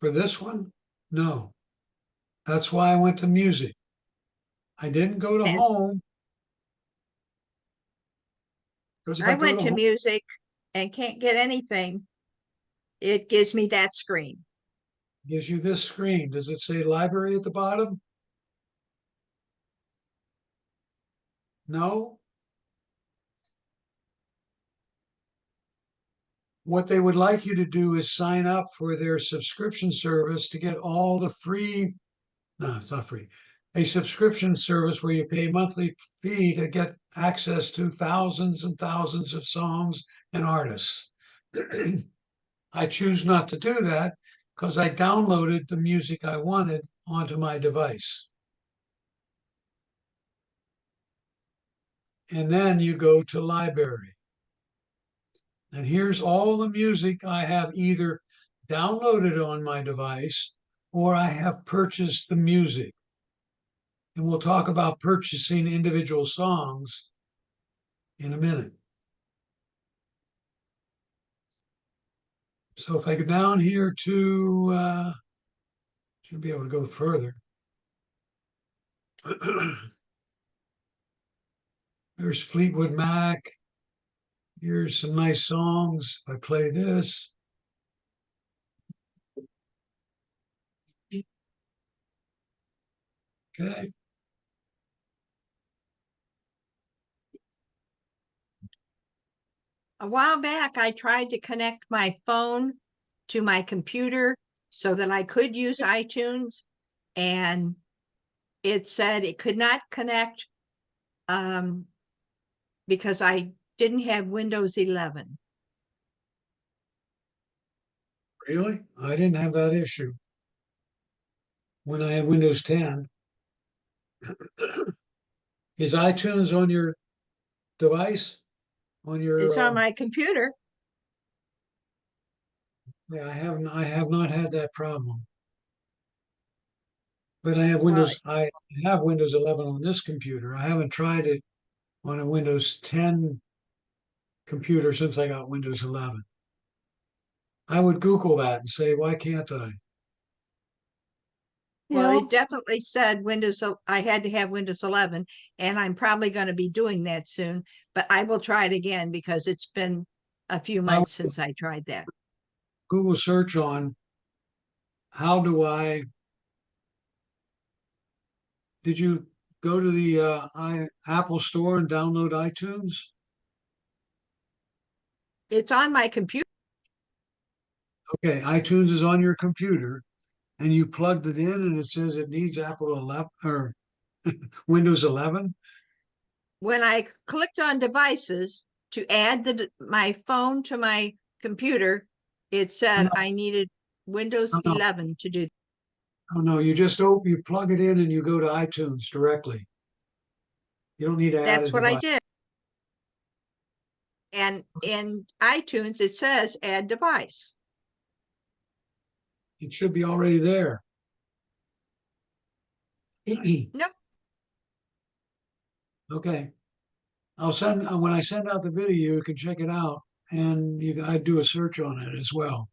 For this one, no. That's why I went to music. I didn't go to And home. Because if I I go went to to home, music and can't get anything. It gives me that screen. it gives you this screen. Does it say library at the bottom? No. What they would like you to do is sign up for their subscription service to get all the free. No, it's not free. A subscription service where you pay a monthly fee to get access to thousands and thousands of songs and artists. I choose not to do that because I downloaded the music I wanted onto my device. And then you go to library. And here's all the music I have either downloaded on my device or I have purchased the music. And we'll talk about purchasing individual songs in a minute. So if I go down here to, should be able to go further. There's Fleetwood Mac. Here's some nice songs. If I play this. Okay. A while back, I tried to connect my phone to my computer so that I could use iTunes, and it said it could not connect because I didn't have Windows 11. Really? I didn't have that issue when I had Windows 10. Is iTunes on your device? On your It's on my computer. Yeah, I have not had that problem. But I have Well, Windows, I have Windows 11 on this computer. I haven't tried it on a Windows 10 computer since I got Windows 11. I would Google that and say, why can't I? Well, Bill, it definitely said Windows, I had to have Windows 11, and I'm probably going to be doing that soon, but I will try it again because it's been a few months since I tried that. Google search on how do I, did you go to the Apple store and download iTunes? It's on my computer. Okay, iTunes is on your computer and you plugged it in and it says it needs Apple 11 or Windows 11. When I clicked on devices to add my phone to my computer, it said I needed Windows 11 to do. Oh no, you plug it in and you go to iTunes directly. You don't need to add That's a what I device. did. And in iTunes, it says add device. It should be already there. Nope. Okay. I'll send, when I send out the video, you can check it out and I do a search on it as well.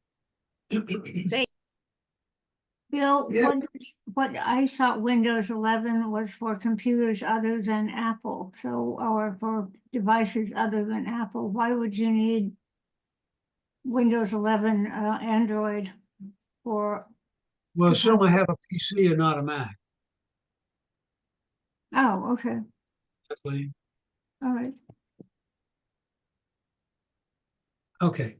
Bill, Yeah. what I thought Windows 11 was for computers other than Apple, so, or for devices other than Apple. Why would you need Windows 11 Android for? Well, to assume come- I have a PC and not a Mac. Oh, okay, Kathleen. all right. Okay.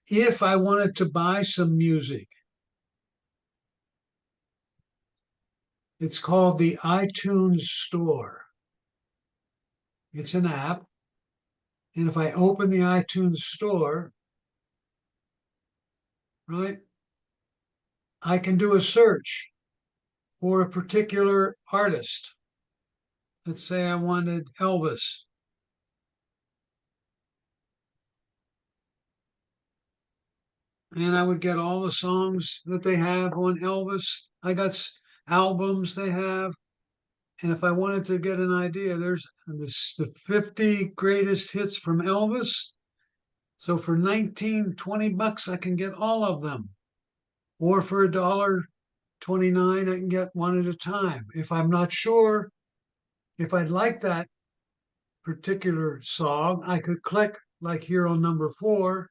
If I wanted to buy some music, it's called the iTunes Store. It's an app. And if I open the iTunes Store, right, I can do a search for a particular artist. Let's say I wanted Elvis. And I would get all the songs that they have on Elvis. I got albums they have. And if I wanted to get an idea, there's the 50 greatest hits from Elvis. So for 19, 20 bucks, I can get all of them. Or for $1.29, I can get one at a time. If I'm not sure if I'd like that particular song, I could click like here on number 4.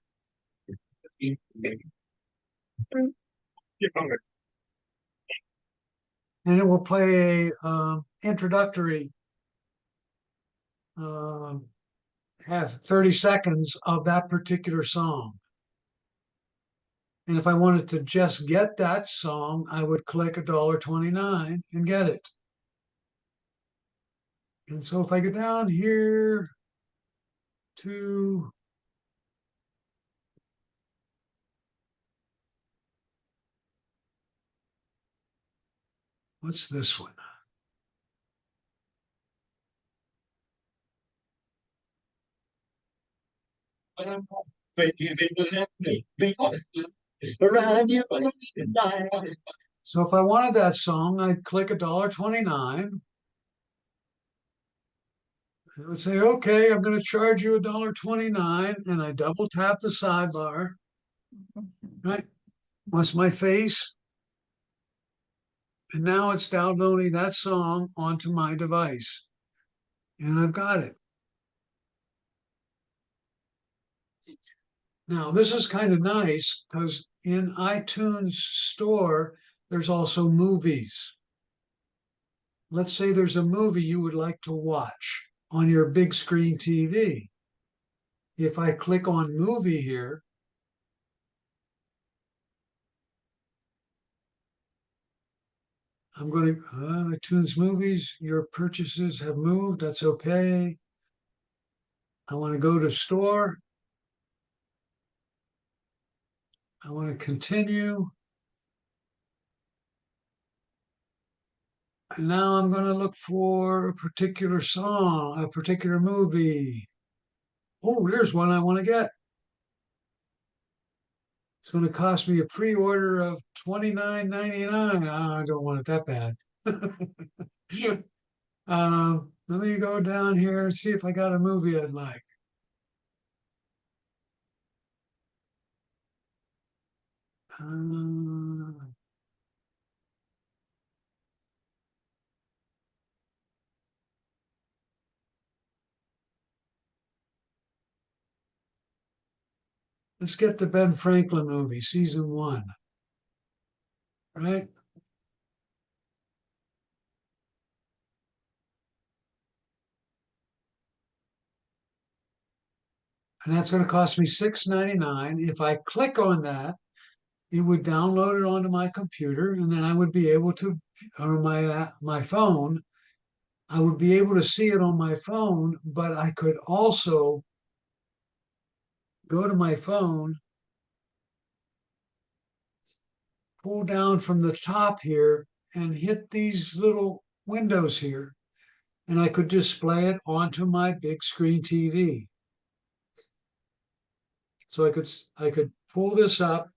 And it will play a introductory have 30 seconds of that particular song. And if I wanted to just get that song, I would click $1.29 and get it. And so if I get down here to what's this one? So if I wanted that song, I'd click $1.29. It would say, okay, I'm going to charge you $1.29, and I double tap the sidebar. Right? That's my face. And now it's downloading that song onto my device. And I've got it. Now, this is kind of nice because in iTunes Store, there's also movies. Let's say there's a movie you would like to watch on your big screen TV. If I click on movie here, I'm going to iTunes movies, your purchases have moved. That's okay. I want to go to store. I want to continue. And now I'm going to look for a particular song, a particular movie. Oh, there's one I want to get. It's going to cost me a pre-order of $29.99. I don't want it that bad. Let me go down here and see if I got a movie I'd like. Let's get the Ben Franklin movie, season 1. Right? And that's going to cost me $6.99. If I click on that, it would download it onto my computer, and then I would be able to, or my phone, I would be able to see it on my phone, but I could also go to my phone, pull down from the top here, and hit these little windows here, and I could display it onto my big screen TV. So I could pull this up,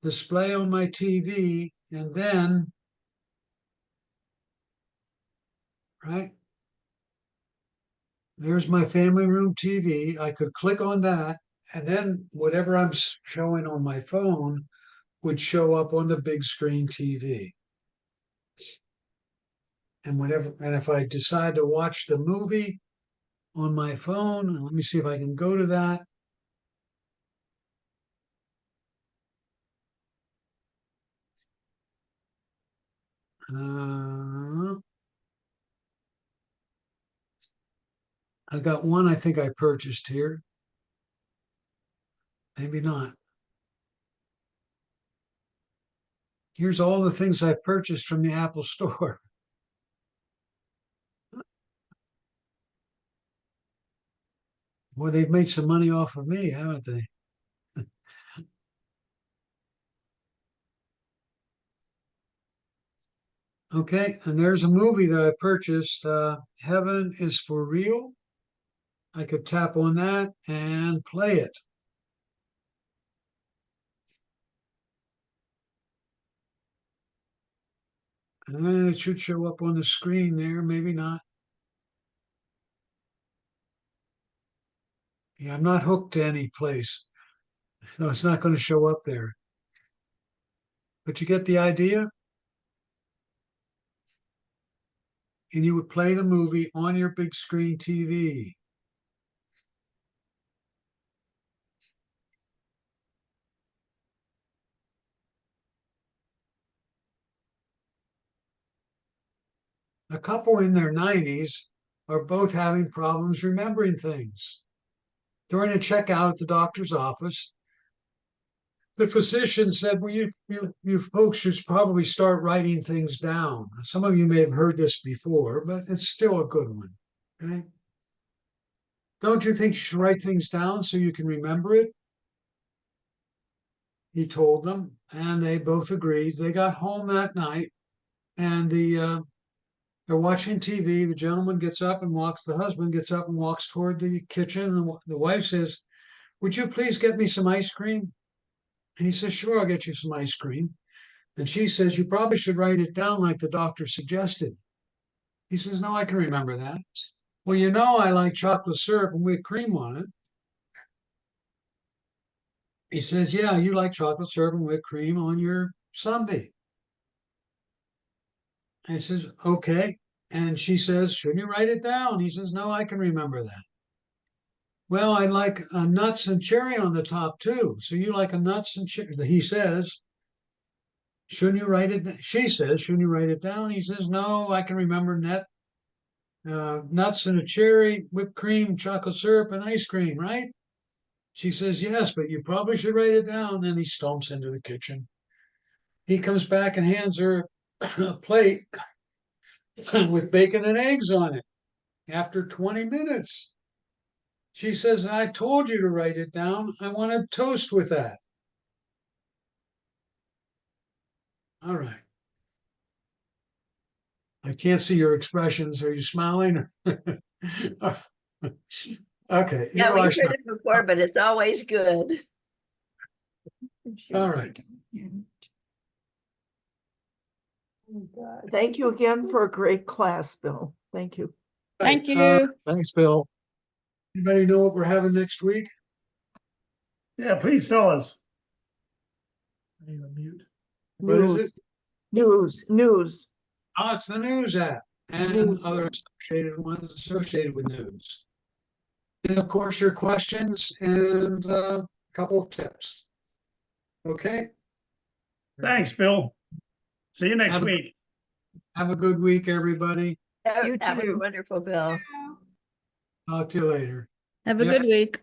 display on my TV, and then right? There's my family room TV. I could click on that, and then whatever I'm showing on my phone would show up on the big screen TV. And if I decide to watch the movie on my phone, let me see if I can go to that. I got one I think I purchased here. Maybe not. Here's all the things I purchased from the Apple Store. Well, they've made some money off of me, haven't they? Okay, and there's a movie that I purchased, Heaven is for Real. I could tap on that and play it. And it should show up on the screen there, maybe not. Yeah, I'm not hooked to any place, so it's not going to show up there. But you get the idea? And you would play the movie on your big screen TV. A couple in their 90s are both having problems remembering things. During a checkout at the doctor's office, the physician said, well, you folks should probably start writing things down. Some of you may have heard this before, but it's still a good one. Okay? Don't you think you should write things down so you can remember it? He told them, and they both agreed. They got home that night, and they're watching TV. The gentleman gets up and walks, the husband gets up and walks toward the kitchen, and the wife says, would you please get me some ice cream? And he says, sure, I'll get you some ice cream. And she says, you probably should write it down like the doctor suggested. He says, no, I can remember that. Well, you know, I like chocolate syrup and whipped cream on it. He says, yeah, you like chocolate syrup and whipped cream on your sundae. And he says, okay. And she says, shouldn't you write it down? He says, no, I can remember that. Well, I like nuts and cherry on the top too. So you like a nuts and cherry? He says, shouldn't you write it? She says, shouldn't you write it down? He says, no, I can remember nuts and a cherry, whipped cream, chocolate syrup, and ice cream, right? She says, yes, but you probably should write it down. Then he stomps into the kitchen. He comes back and hands her a plate with bacon and eggs on it after 20 minutes. She says, I told you to write it down. I want a toast with that. All right. I can't see your expressions. Are you smiling? Okay. Yeah, we've heard it before, but it's always good. All right. Thank you again for a great class, Bill. Thank you. Thank you. Thanks, Bill. Anybody know what we're having next week? Yeah, please tell us. What is it? News. Oh, it's the news app and News. other associated ones associated with news. And of course, your questions and a couple of tips. Okay. Thanks, Bill. See you next Have a- week. Have a good week, everybody. You That was too. wonderful, Bill. Talk to you later. Have a Yeah. good week.